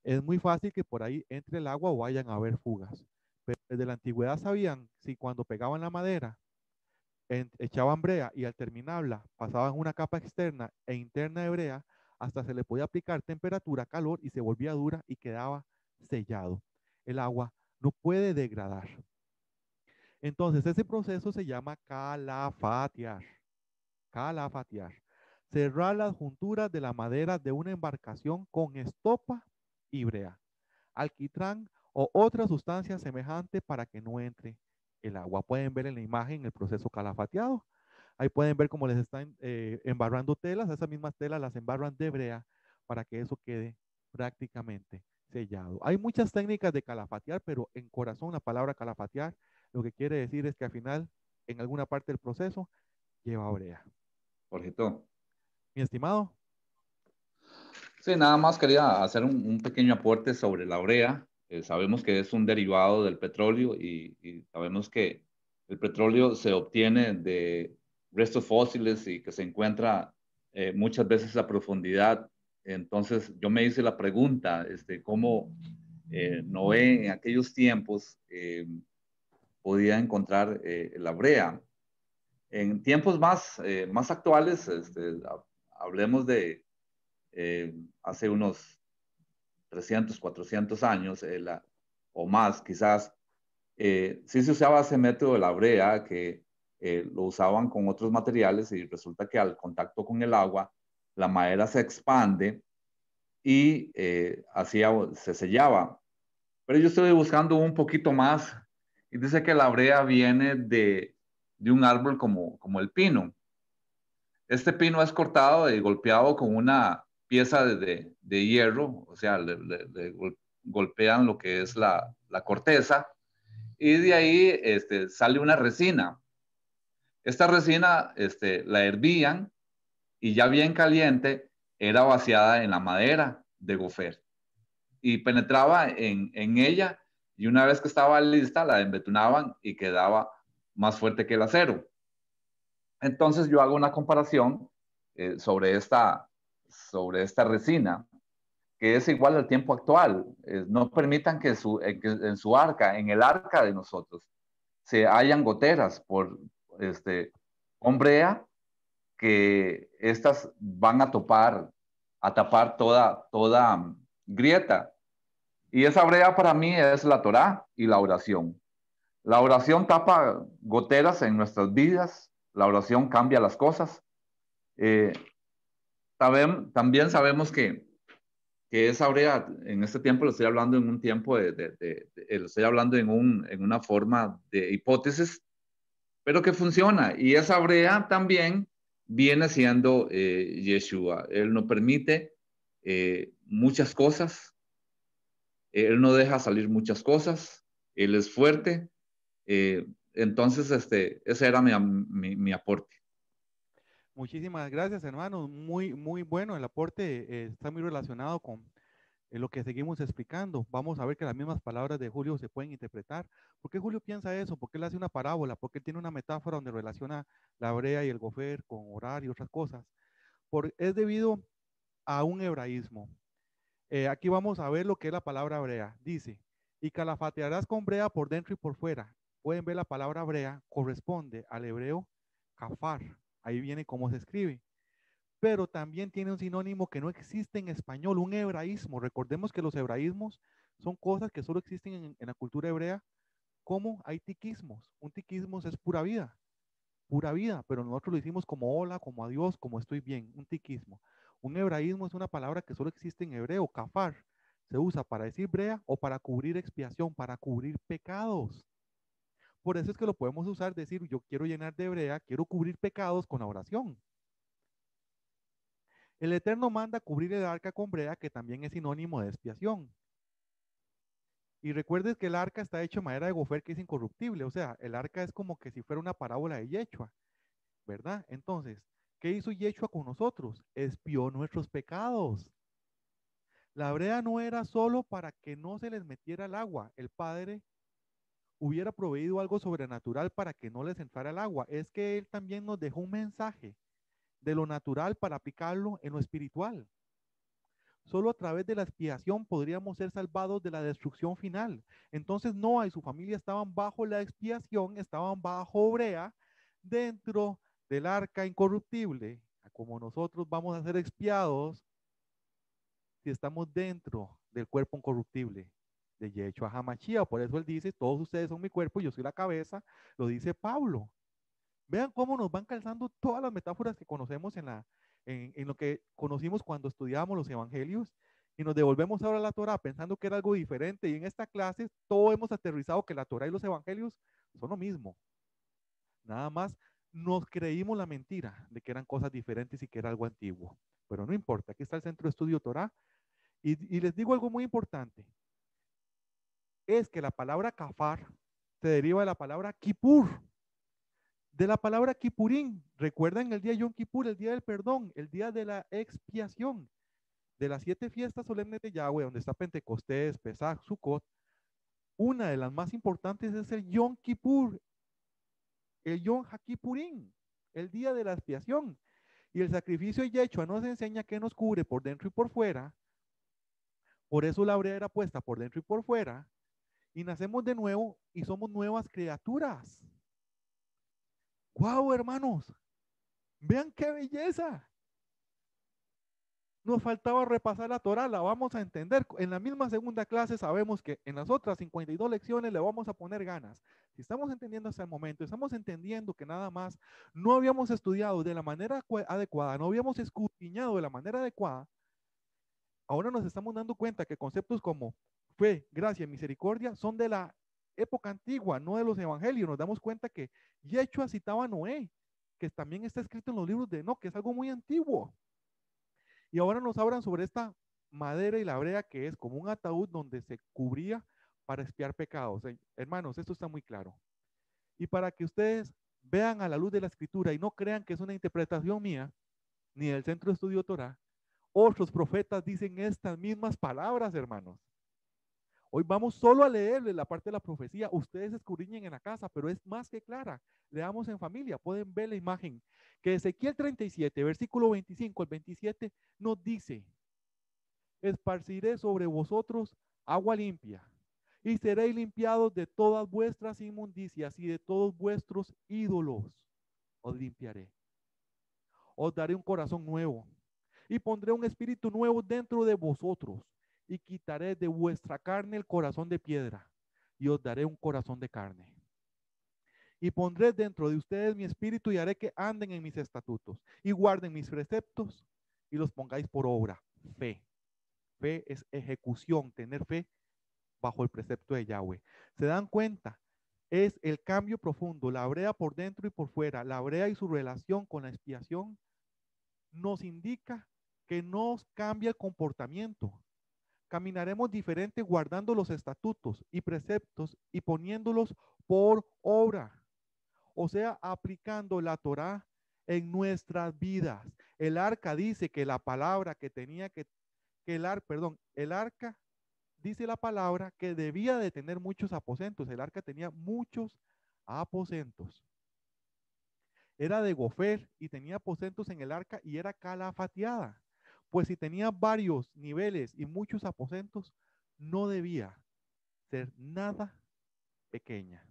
Es muy fácil que por ahí entre el agua o vayan a haber fugas. Pero desde la antigüedad sabían si cuando pegaban la madera, echaban brea y al terminarla pasaban una capa externa e interna de brea, hasta se le podía aplicar temperatura, calor y se volvía dura y quedaba sellado. El agua no puede degradar. Entonces ese proceso se llama calafatear. Calafatear. Cerrar las junturas de la madera de una embarcación con estopa y brea, alquitrán o otra sustancia semejante para que no entre el agua. Pueden ver en la imagen el proceso calafateado. Ahí pueden ver cómo les están embarrando telas. Esas mismas telas las embarran de brea para que eso quede prácticamente sellado. Hay muchas técnicas de calafatear, pero en corazón la palabra calafatear lo que quiere decir es que al final, en alguna parte del proceso, lleva brea. Jorgito. Mi estimado. Sí, nada más quería hacer un pequeño aporte sobre la brea. Sabemos que es un derivado del petróleo y sabemos que el petróleo se obtiene de restos fósiles y que se encuentra muchas veces a profundidad. Entonces yo me hice la pregunta, ¿cómo Noé en aquellos tiempos podía encontrar la brea? En tiempos más actuales, hablemos de hace unos 300, 400 años o más quizás, sí se usaba ese método de la brea que lo usaban con otros materiales y resulta que al contacto con el agua la madera se expande y se sellaba. Pero yo estoy buscando un poquito más y dice que la brea viene de un árbol como el pino. Este pino es cortado y golpeado con una pieza de hierro, o sea, le golpean lo que es la corteza y de ahí sale una resina. Esta resina la hervían y ya bien caliente era vaciada en la madera de gofer y penetraba en ella y una vez que estaba lista la embetunaban y quedaba más fuerte que el acero. Entonces yo hago una comparación sobre esta resina, que es igual al tiempo actual. No permitan que en su arca, en el arca de nosotros, se hayan goteras con brea, que estas van a tapar toda grieta. Y esa brea para mí es la Torá y la oración. La oración tapa goteras en nuestras vidas, la oración cambia las cosas. Eh, también sabemos que esa brea, en este tiempo lo estoy hablando en un tiempo lo estoy hablando en una forma de hipótesis, pero que funciona. Y esa brea también viene siendo Yeshua. Él nos permite muchas cosas, Él no deja salir muchas cosas, Él es fuerte. Entonces, ese era mi aporte. Muchísimas gracias, hermano. Muy, muy bueno. El aporte está muy relacionado con lo que seguimos explicando. Vamos a ver que las mismas palabras de Julio se pueden interpretar. ¿Por qué Julio piensa eso? ¿Por qué él hace una parábola? ¿Por qué él tiene una metáfora donde relaciona la brea y el gofer con orar y otras cosas? Es debido a un hebraísmo. Aquí vamos a ver lo que es la palabra brea. Dice, Y calafatearás con brea por dentro y por fuera. Pueden ver la palabra brea, corresponde al hebreo kafar. Ahí viene cómo se escribe. Pero también tiene un sinónimo que no existe en español, un hebraísmo. Recordemos que los hebraísmos son cosas que solo existen en la cultura hebrea, como hay tiquismos. Un tiquismo es pura vida, pero nosotros lo hicimos como hola, como adiós, como estoy bien, un tiquismo. Un hebraísmo es una palabra que solo existe en hebreo, kafar. Se usa para decir brea o para cubrir expiación, para cubrir pecados. Por eso es que lo podemos usar, decir, yo quiero llenar de brea, quiero cubrir pecados con la oración. El Eterno manda cubrir el arca con brea, que también es sinónimo de expiación. Y recuerdes que el arca está hecho de madera de gofer, que es incorruptible. O sea, el arca es como que si fuera una parábola de Yeshua, ¿verdad? Entonces, ¿qué hizo Yeshua con nosotros? Expió nuestros pecados. La brea no era solo para que no se les metiera el agua. El Padre hubiera proveído algo sobrenatural para que no les entrara el agua. Es que Él también nos dejó un mensaje de lo natural para aplicarlo en lo espiritual. Solo a través de la expiación podríamos ser salvados de la destrucción final. Entonces Noa y su familia estaban bajo la expiación, estaban bajo brea, dentro del arca incorruptible. Como nosotros vamos a ser expiados si estamos dentro del cuerpo incorruptible de Yeshua HaMashiach. Por eso él dice, todos ustedes son mi cuerpo, yo soy la cabeza, lo dice Pablo. Vean cómo nos van calzando todas las metáforas que conocemos en lo que conocimos cuando estudiábamos los evangelios y nos devolvemos ahora a la Torah pensando que era algo diferente. Y en esta clase todos hemos aterrizado que la Torah y los evangelios son lo mismo. Nada más nos creímos la mentira de que eran cosas diferentes y que era algo antiguo. Pero no importa, aquí está el Centro de Estudio Torah. Y les digo algo muy importante. Es que la palabra kafar se deriva de la palabra kippur. De la palabra Kippurín, recuerdan el día Yom Kippur, el día del perdón, el día de la expiación, de las 7 fiestas solemnes de Yahweh, donde está Pentecostés, Pesach, Sukkot. Una de las más importantes es el Yom Kippur, el Yom HaKippurín, el día de la expiación. Y el sacrificio de Yeshua nos enseña que nos cubre por dentro y por fuera. Por eso la brea era puesta por dentro y por fuera. Y nacemos de nuevo y somos nuevas criaturas. ¡Wow, hermanos! Vean qué belleza. Nos faltaba repasar la Torah, la vamos a entender. En la misma segunda clase sabemos que en las otras 52 lecciones le vamos a poner ganas. Si estamos entendiendo hasta el momento, estamos entendiendo que nada más no habíamos estudiado de la manera adecuada, no habíamos escudriñado de la manera adecuada, ahora nos estamos dando cuenta que conceptos como fe, gracia, misericordia son de la época antigua, no de los evangelios. Nos damos cuenta que Yeshua citaba a Noé, que también está escrito en los libros de Enoch, que es algo muy antiguo. Y ahora nos hablan sobre esta madera y la brea que es como un ataúd donde se cubría para expiar pecados. Hermanos, esto está muy claro. Y para que ustedes vean a la luz de la escritura y no crean que es una interpretación mía, ni del Centro de Estudio Torah, otros profetas dicen estas mismas palabras, hermanos. Hoy vamos solo a leerle la parte de la profecía. Ustedes escudriñen en la casa, pero es más que clara. Leamos en familia, pueden ver la imagen. Que Ezequiel 37, versículo 25 al 27, nos dice, esparciré sobre vosotros agua limpia, y seréis limpiados de todas vuestras inmundicias y de todos vuestros ídolos. Os limpiaré. Os daré un corazón nuevo, y pondré un espíritu nuevo dentro de vosotros, y quitaré de vuestra carne el corazón de piedra, y os daré un corazón de carne. Y pondré dentro de ustedes mi espíritu y haré que anden en mis estatutos y guarden mis preceptos y los pongáis por obra. Fe. Fe es ejecución, tener fe bajo el precepto de Yahweh. ¿Se dan cuenta? Es el cambio profundo, la brea por dentro y por fuera, la brea y su relación con la expiación nos indica que nos cambia el comportamiento. Caminaremos diferente guardando los estatutos y preceptos y poniéndolos por obra. O sea, aplicando la Torah en nuestras vidas. El arca dice que la palabra que tenía que el arca dice la palabra que debía de tener muchos aposentos. El arca tenía muchos aposentos. Era de gofer y tenía aposentos en el arca y era calafateada. Pues si tenía varios niveles y muchos aposentos, no debía ser nada pequeña.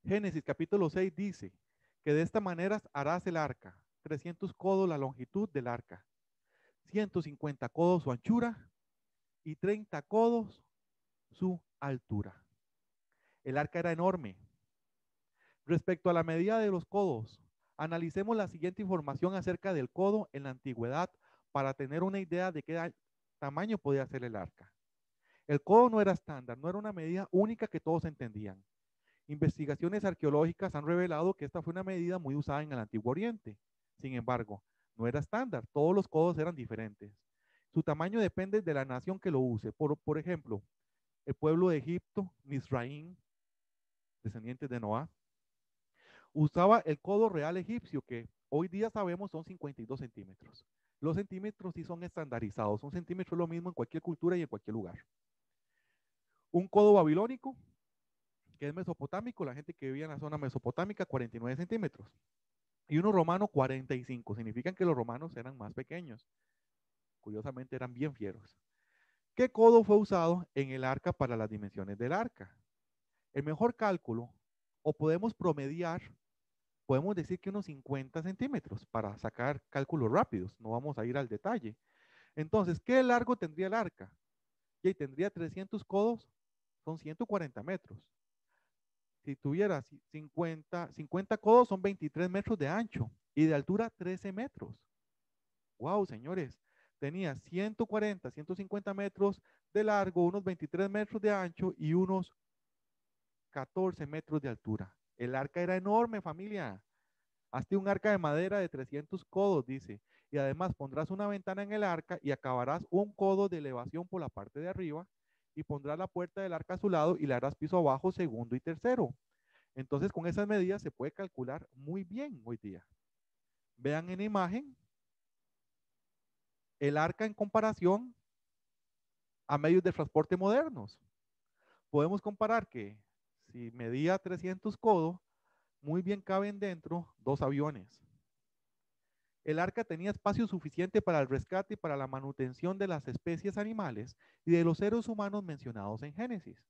Génesis capítulo 6 dice que de esta manera harás el arca, 300 codos la longitud del arca, 150 codos su anchura y 30 codos su altura. El arca era enorme. Respecto a la medida de los codos, analicemos la siguiente información acerca del codo en la antigüedad para tener una idea de qué tamaño podía ser el arca. El codo no era estándar, no era una medida única que todos entendían. Investigaciones arqueológicas han revelado que esta fue una medida muy usada en el Antiguo Oriente. Sin embargo, no era estándar, todos los codos eran diferentes. Su tamaño depende de la nación que lo use. Por ejemplo, el pueblo de Egipto, Misraim, descendientes de Noé, usaba el codo real egipcio, que hoy día sabemos son 52 centímetros. Los centímetros sí son estandarizados. Un centímetro es lo mismo en cualquier cultura y en cualquier lugar. Un codo babilónico, que es mesopotámico, la gente que vivía en la zona mesopotámica, 49 centímetros. Y uno romano, 45. Significan que los romanos eran más pequeños. Curiosamente eran bien fieros. ¿Qué codo fue usado en el arca para las dimensiones del arca? El mejor cálculo, o podemos promediar, podemos decir que unos 50 centímetros para sacar cálculos rápidos. No vamos a ir al detalle. Entonces, ¿qué largo tendría el arca? Y tendría 300 codos, son 140 metros. Si tuviera 50 codos, son 23 metros de ancho y de altura 13 metros. Wow, señores. Tenía 140, 150 metros de largo, unos 23 metros de ancho y unos 14 metros de altura. El arca era enorme, familia. Hazte un arca de madera de 300 codos, dice. Y además pondrás una ventana en el arca y acabarás un codo de elevación por la parte de arriba y pondrás la puerta del arca a su lado y le harás piso abajo, segundo y tercero. Entonces, con esas medidas se puede calcular muy bien hoy día. Vean en imagen el arca en comparación a medios de transporte modernos. Podemos comparar que si medía 300 codos, muy bien caben dentro 2 aviones. El arca tenía espacio suficiente para el rescate y para la manutención de las especies animales y de los seres humanos mencionados en Génesis.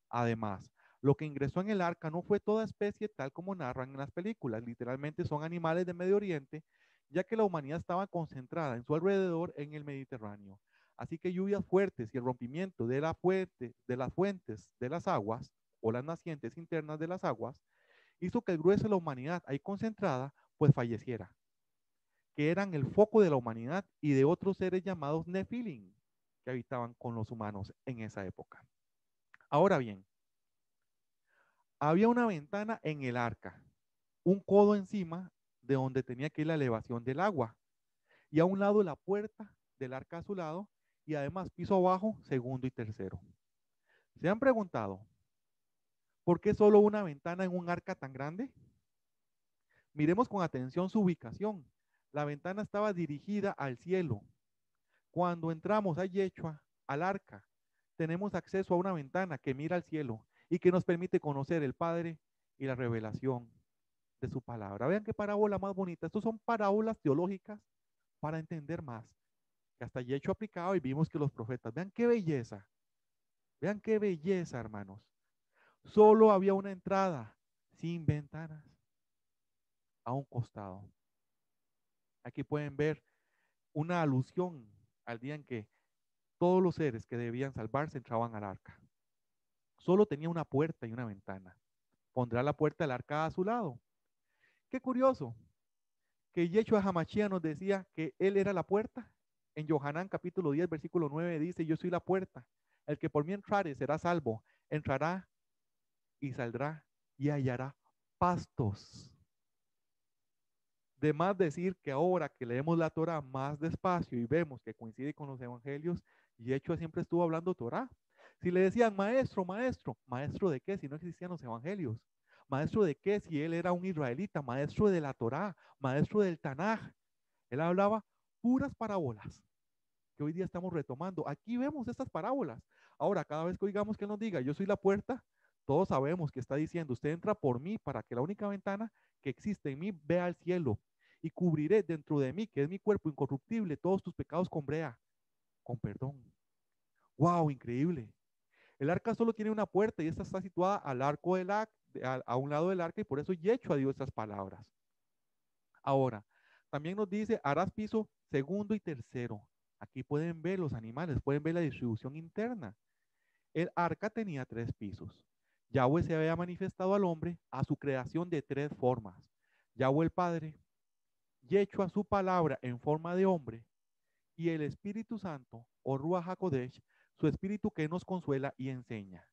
Además, lo que ingresó en el arca no fue toda especie tal como narran en las películas, literalmente son animales de Medio Oriente, ya que la humanidad estaba concentrada en su alrededor en el Mediterráneo. Así que lluvias fuertes y el rompimiento de las fuentes de las aguas o las nacientes internas de las aguas hizo que el grueso de la humanidad ahí concentrada pues falleciera, que eran el foco de la humanidad y de otros seres llamados Nefilim que habitaban con los humanos en esa época. Ahora bien, había una ventana en el arca, un codo encima de donde tenía que ir la elevación del agua, y a un lado la puerta del arca a su lado, y además piso abajo, segundo y tercero. ¿Se han preguntado por qué solo una ventana en un arca tan grande? Miremos con atención su ubicación. La ventana estaba dirigida al cielo. Cuando entramos a Yeshua, al arca, tenemos acceso a una ventana que mira al cielo y que nos permite conocer el Padre y la revelación de su palabra. Vean qué parábola más bonita. Estas son parábolas teológicas para entender más. Que hasta Yeshua aplicado y vimos que los profetas. Vean qué belleza. Vean qué belleza, hermanos. Solo había una entrada sin ventanas a un costado. Aquí pueden ver una alusión al día en que todos los seres que debían salvarse entraban al arca. Solo tenía una puerta y una ventana. Pondrá la puerta del arca a su lado. Qué curioso que Yeshua HaMashiach nos decía que él era la puerta. En Yohanan capítulo 10, versículo 9 dice, yo soy la puerta. El que por mí entrare será salvo. Entrará y saldrá y hallará pastos. De más decir que ahora que leemos la Torah más despacio y vemos que coincide con los evangelios, Yeshua siempre estuvo hablando Torah. Si le decían, maestro, maestro, ¿maestro de qué? Si no existían los evangelios. ¿Maestro de qué? Si él era un israelita, maestro de la Torah, maestro del Tanaj. Él hablaba puras parábolas que hoy día estamos retomando. Aquí vemos estas parábolas. Ahora, cada vez que oigamos que nos diga, yo soy la puerta, todos sabemos que está diciendo, usted entra por mí para que la única ventana que existe en mí vea al cielo y cubriré dentro de mí, que es mi cuerpo incorruptible, todos tus pecados con brea, con perdón. ¡Wow! Increíble. El arca solo tiene una puerta y esta está situada al arco del a un lado del arca y por eso Yeshua dio estas palabras. Ahora, también nos dice, harás piso segundo y tercero. Aquí pueden ver los animales, pueden ver la distribución interna. El arca tenía 3 pisos. Yahweh se había manifestado al hombre a su creación de 3 formas. Yahweh el Padre, Yeshua su palabra en forma de hombre y el Espíritu Santo, o Ruach HaKodesh, su espíritu que nos consuela y enseña.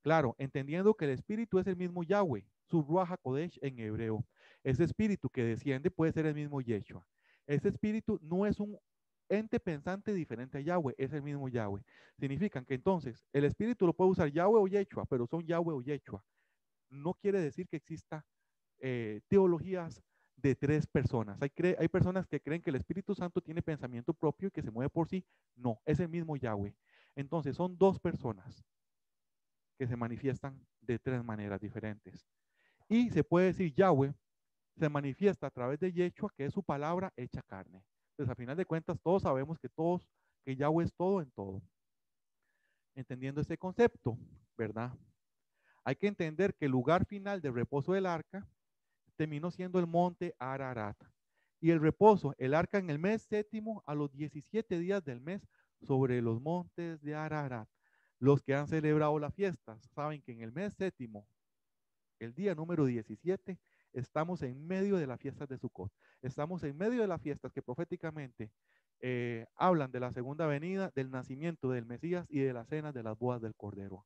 Claro, entendiendo que el espíritu es el mismo Yahweh, su Ruach HaKodesh en hebreo. Ese espíritu que desciende puede ser el mismo Yeshua. Ese espíritu no es un ente pensante diferente a Yahweh, es el mismo Yahweh. Significan que entonces el espíritu lo puede usar Yahweh o Yeshua, pero son Yahweh o Yeshua. No quiere decir que exista teologías de 3 personas. Hay personas que creen que el Espíritu Santo tiene pensamiento propio y que se mueve por sí. No, es el mismo Yahweh. Entonces son 2 personas que se manifiestan de 3 maneras diferentes. Y se puede decir Yahweh se manifiesta a través de Yeshua, que es su palabra hecha carne. Entonces, a final de cuentas, todos sabemos que Yahweh es todo en todo. Entendiendo este concepto, ¿verdad? Hay que entender que el lugar final del reposo del arca terminó siendo el monte Ararat. Y el reposo, el arca en el mes 7º a los 17 días del mes sobre los montes de Ararat. Los que han celebrado las fiestas saben que en el mes 7º, el día número 17, estamos en medio de las fiestas de Sukkot. Estamos en medio de las fiestas que proféticamente hablan de la segunda venida, del nacimiento del Mesías y de la cena de las bodas del Cordero.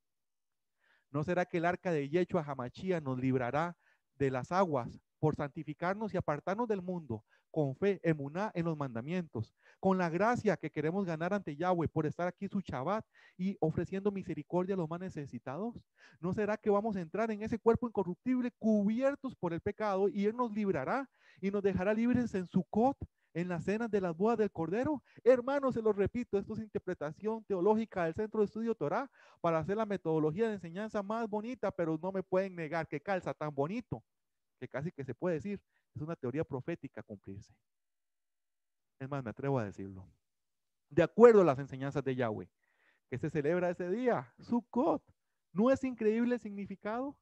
¿No será que el arca de Yeshua Hamashia nos librará de las aguas por santificarnos y apartarnos del mundo con fe, emuná en los mandamientos, con la gracia que queremos ganar ante Yahweh por estar aquí su Shabbat y ofreciendo misericordia a los más necesitados? ¿No será que vamos a entrar en ese cuerpo incorruptible cubiertos por el pecado y Él nos librará y nos dejará libres en Sukkot, en las cenas de las bodas del Cordero? Hermanos, se los repito, esto es interpretación teológica del Centro de Estudio Torah para hacer la metodología de enseñanza más bonita, pero no me pueden negar que calza tan bonito, que casi que se puede decir, es una teoría profética cumplirse. Es más, me atrevo a decirlo. De acuerdo a las enseñanzas de Yahweh, que se celebra ese día, Sukkot. ¿No es increíble el significado?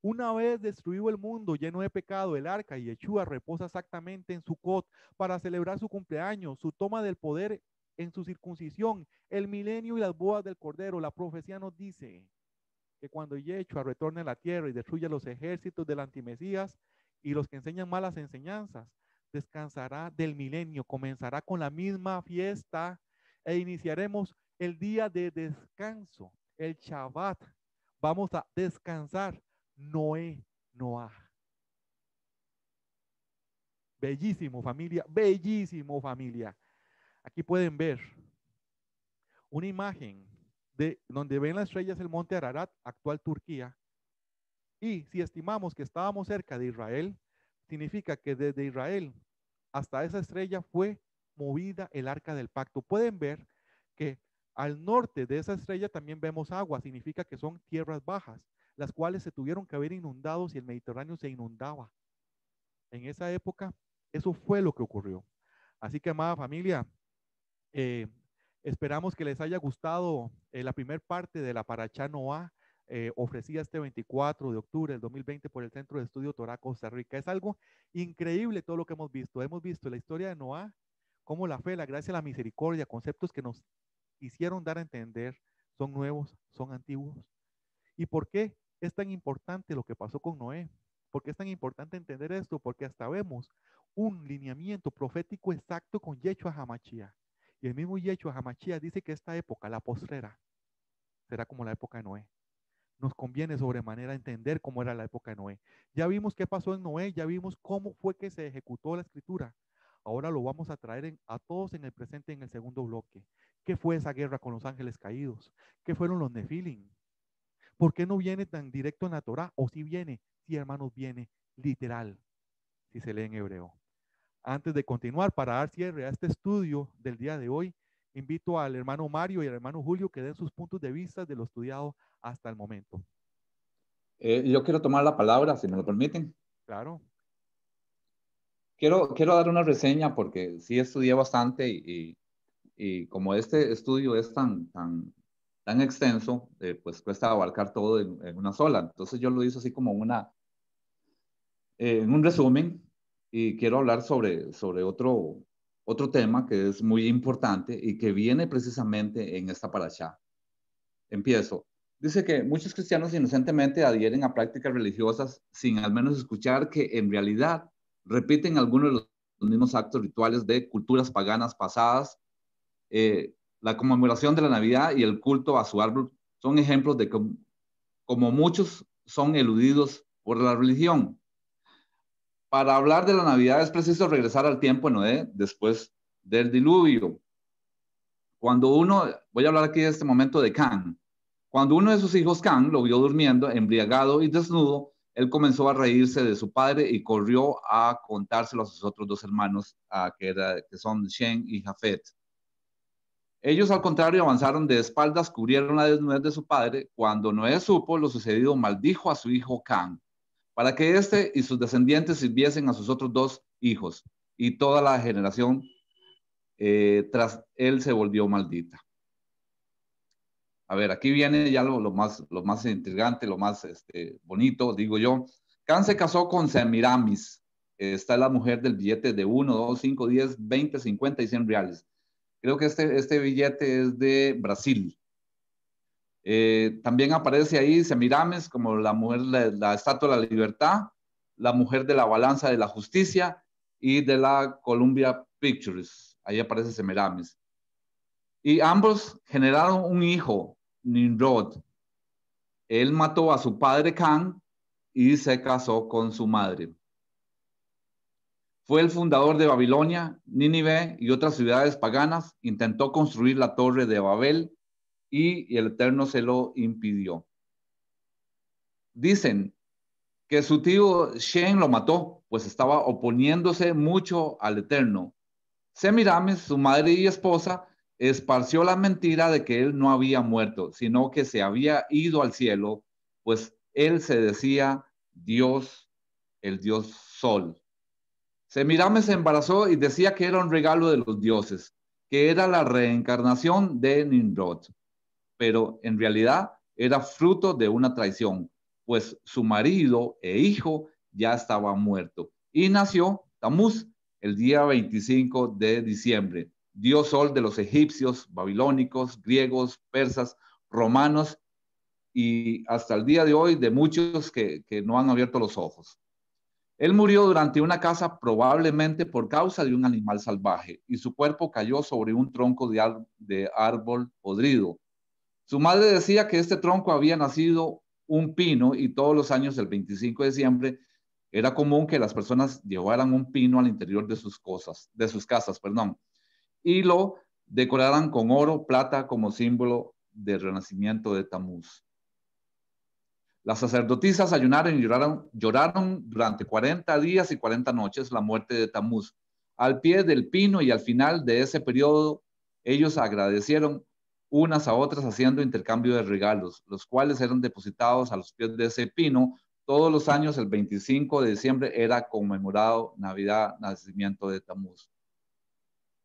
Una vez destruido el mundo lleno de pecado, el arca y Yeshua reposa exactamente en Sukkot para celebrar su cumpleaños, su toma del poder en su circuncisión, el milenio y las bodas del Cordero. La profecía nos dice que cuando Yeshua retorne a la tierra y destruya los ejércitos del antimesías y los que enseñan malas enseñanzas, descansará del milenio, comenzará con la misma fiesta e iniciaremos el día de descanso, el Shabbat. Vamos a descansar. Noah. Bellísimo, familia, bellísimo, familia. Aquí pueden ver una imagen de donde ven las estrellas el monte Ararat, actual Turquía. Y si estimamos que estábamos cerca de Israel, significa que desde Israel hasta esa estrella fue movida el arca del pacto. Pueden ver que al norte de esa estrella también vemos agua, significa que son tierras bajas, las cuales se tuvieron que haber inundado si el Mediterráneo se inundaba. En esa época, eso fue lo que ocurrió. Así que, amada familia, esperamos que les haya gustado la primera parte de la Parashá Noah, ofrecida este 24 de octubre del 2020 por el Centro de Estudio Torah Costa Rica. Es algo increíble todo lo que hemos visto. Hemos visto la historia de Noah, cómo la fe, la gracia, la misericordia, conceptos que nos quisieron dar a entender, son nuevos, son antiguos. ¿Y por qué es tan importante lo que pasó con Noé? ¿Por qué es tan importante entender esto? Porque hasta vemos un lineamiento profético exacto con Yeshua Hamashia. Y el mismo Yeshua Hamashia dice que esta época, la postrera, será como la época de Noé. Nos conviene sobremanera entender cómo era la época de Noé. Ya vimos qué pasó en Noé, ya vimos cómo fue que se ejecutó la escritura. Ahora lo vamos a traer a todos en el presente en el segundo bloque. ¿Qué fue esa guerra con los ángeles caídos? ¿Qué fueron los Nefilim? ¿Por qué no viene tan directo en la Torah? O si viene, si hermanos, viene literal, si se lee en hebreo. Antes de continuar, para dar cierre a este estudio del día de hoy, invito al hermano Mario y al hermano Julio que den sus puntos de vista de lo estudiado hasta el momento. Yo quiero tomar la palabra, si me lo permiten. Claro. Quiero dar una reseña porque sí estudié bastante y y como este estudio es tan extenso, pues cuesta abarcar todo en una sola. Entonces yo lo hice así como en un resumen, y quiero hablar sobre otro tema que es muy importante y que viene precisamente en esta parashá. Empiezo. Dice que muchos cristianos inocentemente adhieren a prácticas religiosas sin al menos escuchar que en realidad repiten algunos de los mismos actos rituales de culturas paganas pasadas. La conmemoración de la Navidad y el culto a su árbol son ejemplos de como muchos son eludidos por la religión. Para hablar de la Navidad es preciso regresar al tiempo de Noé después del diluvio. Voy a hablar aquí de este momento de Can. Cuando uno de sus hijos, Can, lo vio durmiendo, embriagado y desnudo, él comenzó a reírse de su padre y corrió a contárselo a sus otros 2 hermanos, que son Shem y Jafet. Ellos, al contrario, avanzaron de espaldas, cubrieron la desnudez de su padre. Cuando Noé supo lo sucedido, maldijo a su hijo Can, para que éste y sus descendientes sirviesen a sus otros 2 hijos, y toda la generación tras él se volvió maldita. A ver, aquí viene ya lo más intrigante, lo más bonito, digo yo. Can se casó con Semiramis. Esta es la mujer del billete de 1, 2, 5, 10, 20, 50 y 100 reales. Creo que este billete es de Brasil. También aparece ahí Semiramis como la mujer, la estatua de la libertad, la mujer de la balanza de la justicia y de la Columbia Pictures. Ahí aparece Semiramis. Y ambos generaron un hijo, Nimrod. Él mató a su padre Can y se casó con su madre. Fue el fundador de Babilonia, Nínive y otras ciudades paganas. Intentó construir la torre de Babel y el Eterno se lo impidió. Dicen que su tío Shem lo mató, pues estaba oponiéndose mucho al Eterno. Semiramis, su madre y esposa, esparció la mentira de que él no había muerto, sino que se había ido al cielo, pues él se decía Dios, el Dios Sol. Semiramis se embarazó y decía que era un regalo de los dioses, que era la reencarnación de Nimrod, pero en realidad era fruto de una traición, pues su marido e hijo ya estaba muerto. Y nació Tamuz el día 25 de diciembre, dios sol de los egipcios, babilónicos, griegos, persas, romanos y hasta el día de hoy de muchos que no han abierto los ojos. Él murió durante una caza probablemente por causa de un animal salvaje y su cuerpo cayó sobre un tronco de árbol podrido. Su madre decía que este tronco había nacido un pino y todos los años, el 25 de diciembre, era común que las personas llevaran un pino al interior de sus casas, y lo decoraran con oro, plata como símbolo del renacimiento de Tamuz. Las sacerdotisas ayunaron y lloraron durante 40 días y 40 noches la muerte de Tamuz. Al pie del pino y al final de ese periodo, ellos agradecieron unas a otras haciendo intercambio de regalos, los cuales eran depositados a los pies de ese pino. Todos los años, el 25 de diciembre, era conmemorado Navidad, nacimiento de Tamuz.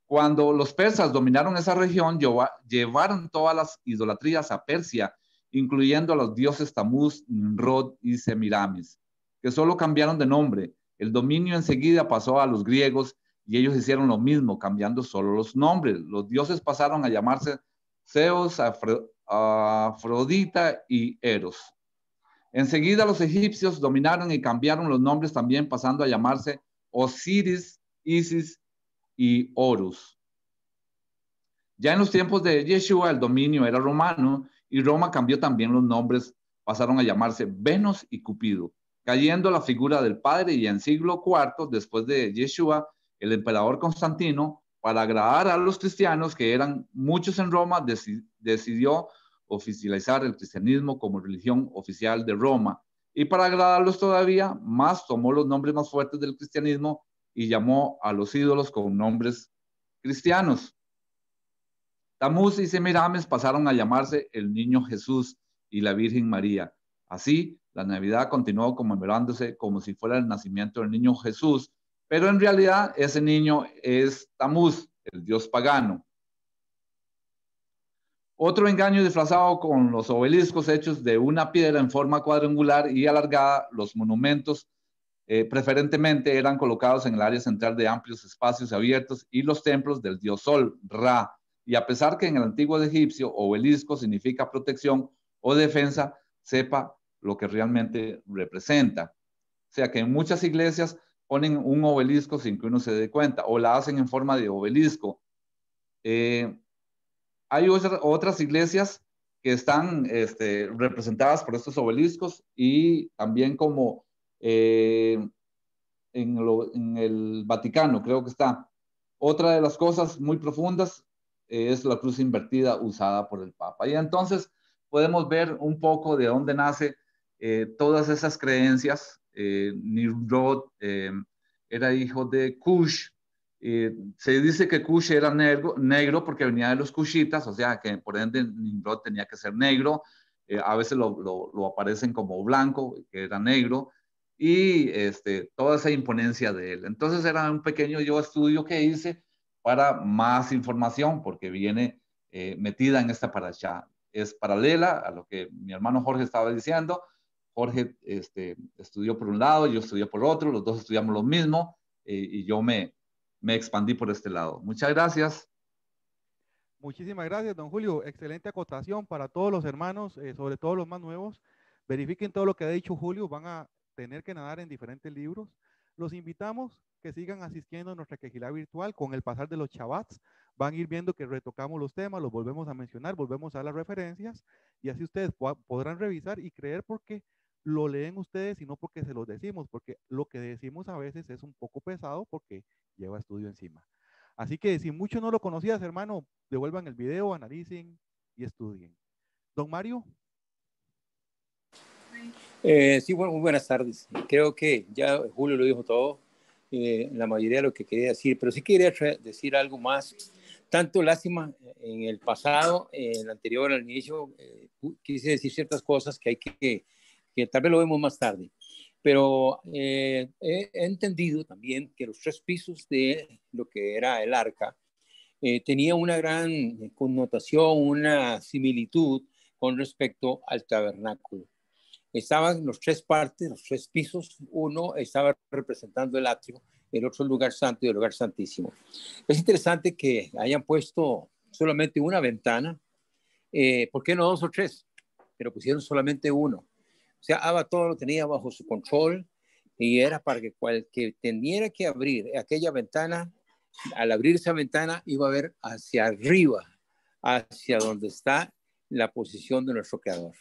Cuando los persas dominaron esa región, llevaron todas las idolatrías a Persia, incluyendo a los dioses Tamuz, Nimrod y Semiramis, que solo cambiaron de nombre. El dominio enseguida pasó a los griegos y ellos hicieron lo mismo, cambiando solo los nombres. Los dioses pasaron a llamarse Zeus, Afrodita y Eros. Enseguida los egipcios dominaron y cambiaron los nombres también, pasando a llamarse Osiris, Isis y Horus. Ya en los tiempos de Yeshua el dominio era romano y Roma cambió también los nombres, pasaron a llamarse Venus y Cupido, cayendo la figura del padre, y en siglo IV después de Yeshua el emperador Constantino, para agradar a los cristianos, que eran muchos en Roma, decidió oficializar el cristianismo como religión oficial de Roma, y para agradarlos todavía más tomó los nombres más fuertes del cristianismo y llamó a los ídolos con nombres cristianos. Tamuz y Semiramis pasaron a llamarse el Niño Jesús y la Virgen María. Así, la Navidad continuó conmemorándose como si fuera el nacimiento del Niño Jesús, pero en realidad ese niño es Tamuz, el dios pagano. Otro engaño disfrazado con los obeliscos hechos de una piedra en forma cuadrangular y alargada. Los monumentos preferentemente eran colocados en el área central de amplios espacios abiertos y los templos del dios Sol, Ra. Y a pesar que en el antiguo egipcio obelisco significa protección o defensa, sepa lo que realmente representa. O sea que en muchas iglesias ponen un obelisco sin que uno se dé cuenta o la hacen en forma de obelisco. Hay otras iglesias que están representadas por estos obeliscos y también como en el Vaticano, creo que está. Otra de las cosas muy profundas es la cruz invertida usada por el Papa. Y entonces podemos ver un poco de dónde nace todas esas creencias. Nimrod era hijo de Cush. Se dice que Cush era negro porque venía de los Cushitas, o sea que por ende Nimrod tenía que ser negro. A veces lo aparecen como blanco, que era negro, y toda esa imponencia de él. Entonces era un pequeño yo estudio que hice para más información, porque viene metida en esta parashá. Es paralela a lo que mi hermano Jorge estaba diciendo. Jorge estudió por un lado, yo estudié por otro, los dos estudiamos lo mismo, y yo me expandí por este lado. Muchas gracias. Muchísimas gracias, don Julio. Excelente acotación para todos los hermanos, sobre todo los más nuevos. Verifiquen todo lo que ha dicho Julio, van a tener que nadar en diferentes libros. Los invitamos que sigan asistiendo a nuestra quejilá virtual. Con el pasar de los Shabbats van a ir viendo que retocamos los temas, los volvemos a mencionar, volvemos a las referencias y así ustedes podrán revisar y creer porque lo leen ustedes y no porque se los decimos, porque lo que decimos a veces es un poco pesado porque lleva estudio encima. Así que si mucho no lo conocías, hermano, devuelvan el video, analicen y estudien. Don Mario. Sí, bueno, muy buenas tardes. Creo que ya Julio lo dijo todo, la mayoría de lo que quería decir, pero sí quería decir algo más. Tanto lástima en el pasado, en el anterior, al inicio, quise decir ciertas cosas que hay que tal vez lo vemos más tarde. Pero he entendido también que los 3 pisos de lo que era el arca tenía una gran connotación, una similitud con respecto al tabernáculo. Estaban los 3 partes, los 3 pisos. Uno estaba representando el atrio, el otro el lugar santo y el lugar santísimo. Es interesante que hayan puesto solamente una ventana. ¿Por qué no 2 o 3? Pero pusieron solamente uno. O sea, Abba todo lo tenía bajo su control y era para que cualquier teniera que abrir aquella ventana, al abrir esa ventana iba a ver hacia arriba, hacia donde está la posición de nuestro Creador.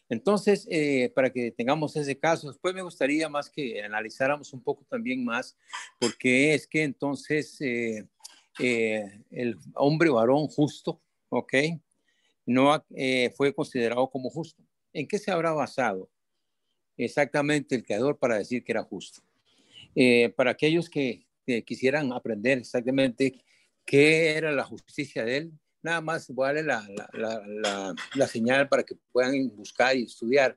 Entonces, para que tengamos ese caso, después me gustaría más que analizáramos un poco también más, porque es que entonces el hombre varón justo, ¿ok? No fue considerado como justo. ¿En qué se habrá basado exactamente el Creador para decir que era justo? Para aquellos que quisieran aprender exactamente qué era la justicia de él, nada más voy a darle la señal para que puedan buscar y estudiar.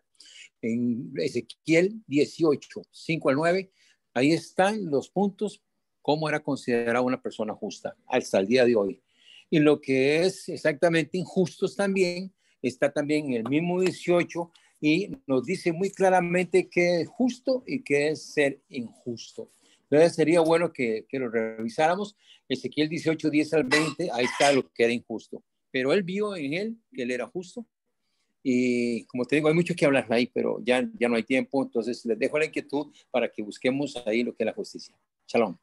En Ezequiel 18, 5 al 9, ahí están los puntos, cómo era considerada una persona justa hasta el día de hoy. Y lo que es exactamente injustos también, está también en el mismo 18 y nos dice muy claramente qué es justo y qué es ser injusto. Entonces sería bueno que lo revisáramos. Ezequiel 18, 10 al 20, ahí está lo que era injusto. Pero él vio en él que él era justo. Y como te digo, hay mucho que hablar ahí, pero ya no hay tiempo. Entonces les dejo la inquietud para que busquemos ahí lo que es la justicia. Shalom.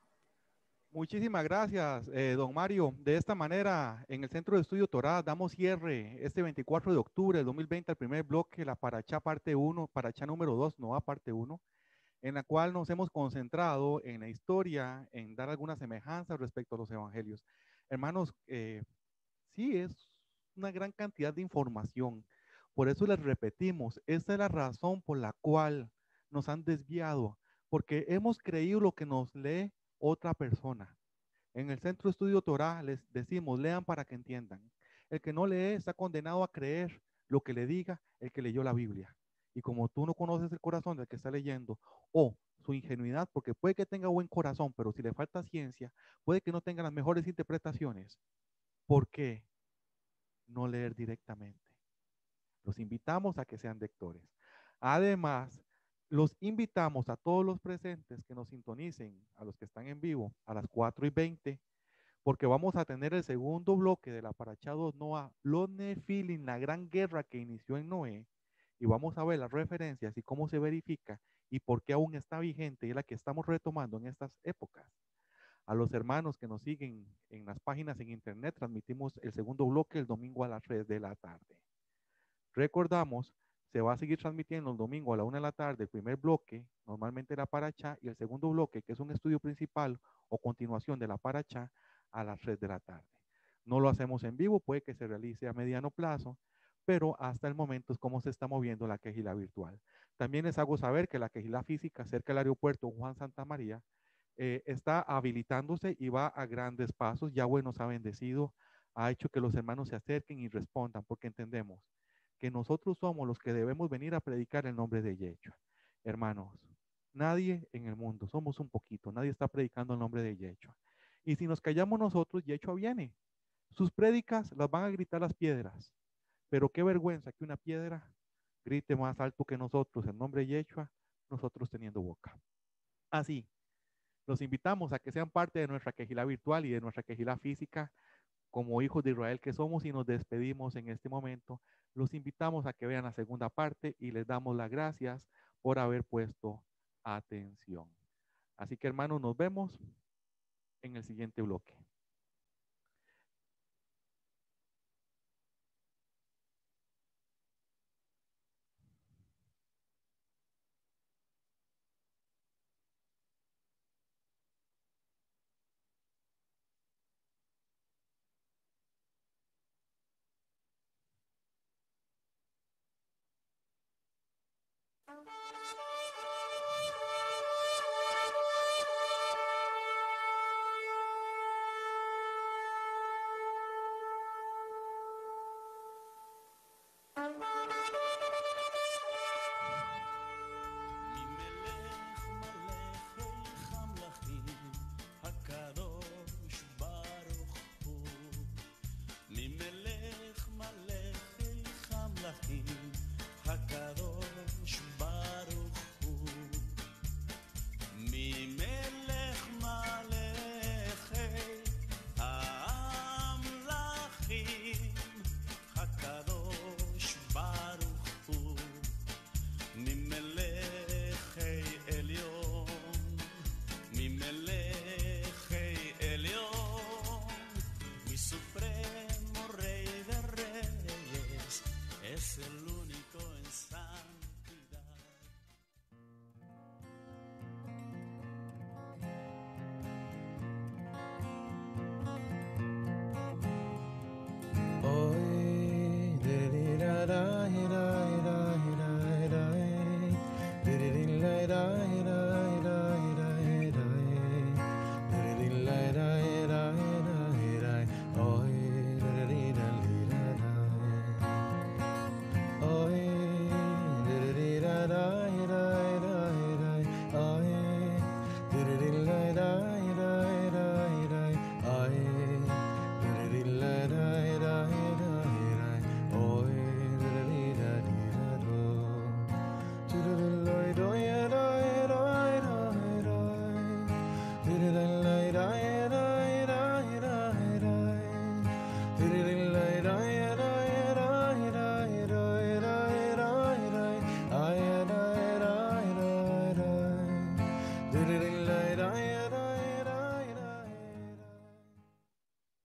Muchísimas gracias, don Mario. De esta manera, en el Centro de Estudio Torá damos cierre este 24 de octubre de 2020 al primer bloque, la Parachá parte 1, Parachá número 2, Noa parte 1, en la cual nos hemos concentrado en la historia, en dar algunas semejanzas respecto a los evangelios. Hermanos, sí, es una gran cantidad de información. Por eso les repetimos, esta es la razón por la cual nos han desviado, porque hemos creído lo que nos lee otra persona. En el Centro de Estudio Torá les decimos, lean para que entiendan. El que no lee está condenado a creer lo que le diga el que leyó la Biblia. Y como tú no conoces el corazón del que está leyendo o su ingenuidad, porque puede que tenga buen corazón, pero si le falta ciencia, puede que no tenga las mejores interpretaciones. ¿Por qué? no leer directamente. Los invitamos a que sean lectores. Además, los invitamos a todos los presentes que nos sintonicen, a los que están en vivo, a las 4:20, porque vamos a tener el segundo bloque de la Parashá 2 Noah, los Nefilim, la gran guerra que inició en Noé, y vamos a ver las referencias y cómo se verifica y por qué aún está vigente y es la que estamos retomando en estas épocas. A los hermanos que nos siguen en las páginas en internet, transmitimos el segundo bloque el domingo a las 3 de la tarde. Recordamos, se va a seguir transmitiendo el domingo a la 1 de la tarde el primer bloque, normalmente la Parashá, y el segundo bloque, que es un estudio principal o continuación de la Parashá, a las 3 de la tarde. No lo hacemos en vivo, puede que se realice a mediano plazo, pero hasta el momento es como se está moviendo la quejilá virtual. También les hago saber que la quejilá física cerca del aeropuerto Juan Santa María está habilitándose y va a grandes pasos. Yahweh nos ha bendecido, ha hecho que los hermanos se acerquen y respondan, porque entendemos que nosotros somos los que debemos venir a predicar el nombre de Yeshua. Hermanos, nadie en el mundo, somos un poquito, nadie está predicando el nombre de Yeshua. Y si nos callamos nosotros, Yeshua viene. Sus prédicas las van a gritar las piedras. Pero qué vergüenza que una piedra grite más alto que nosotros el nombre de Yeshua, nosotros teniendo boca. Así, los invitamos a que sean parte de nuestra quejilá virtual y de nuestra quejilá física como hijos de Israel que somos, y nos despedimos en este momento. Los invitamos a que vean la segunda parte y les damos las gracias por haber puesto atención. Así que hermanos, nos vemos en el siguiente bloque.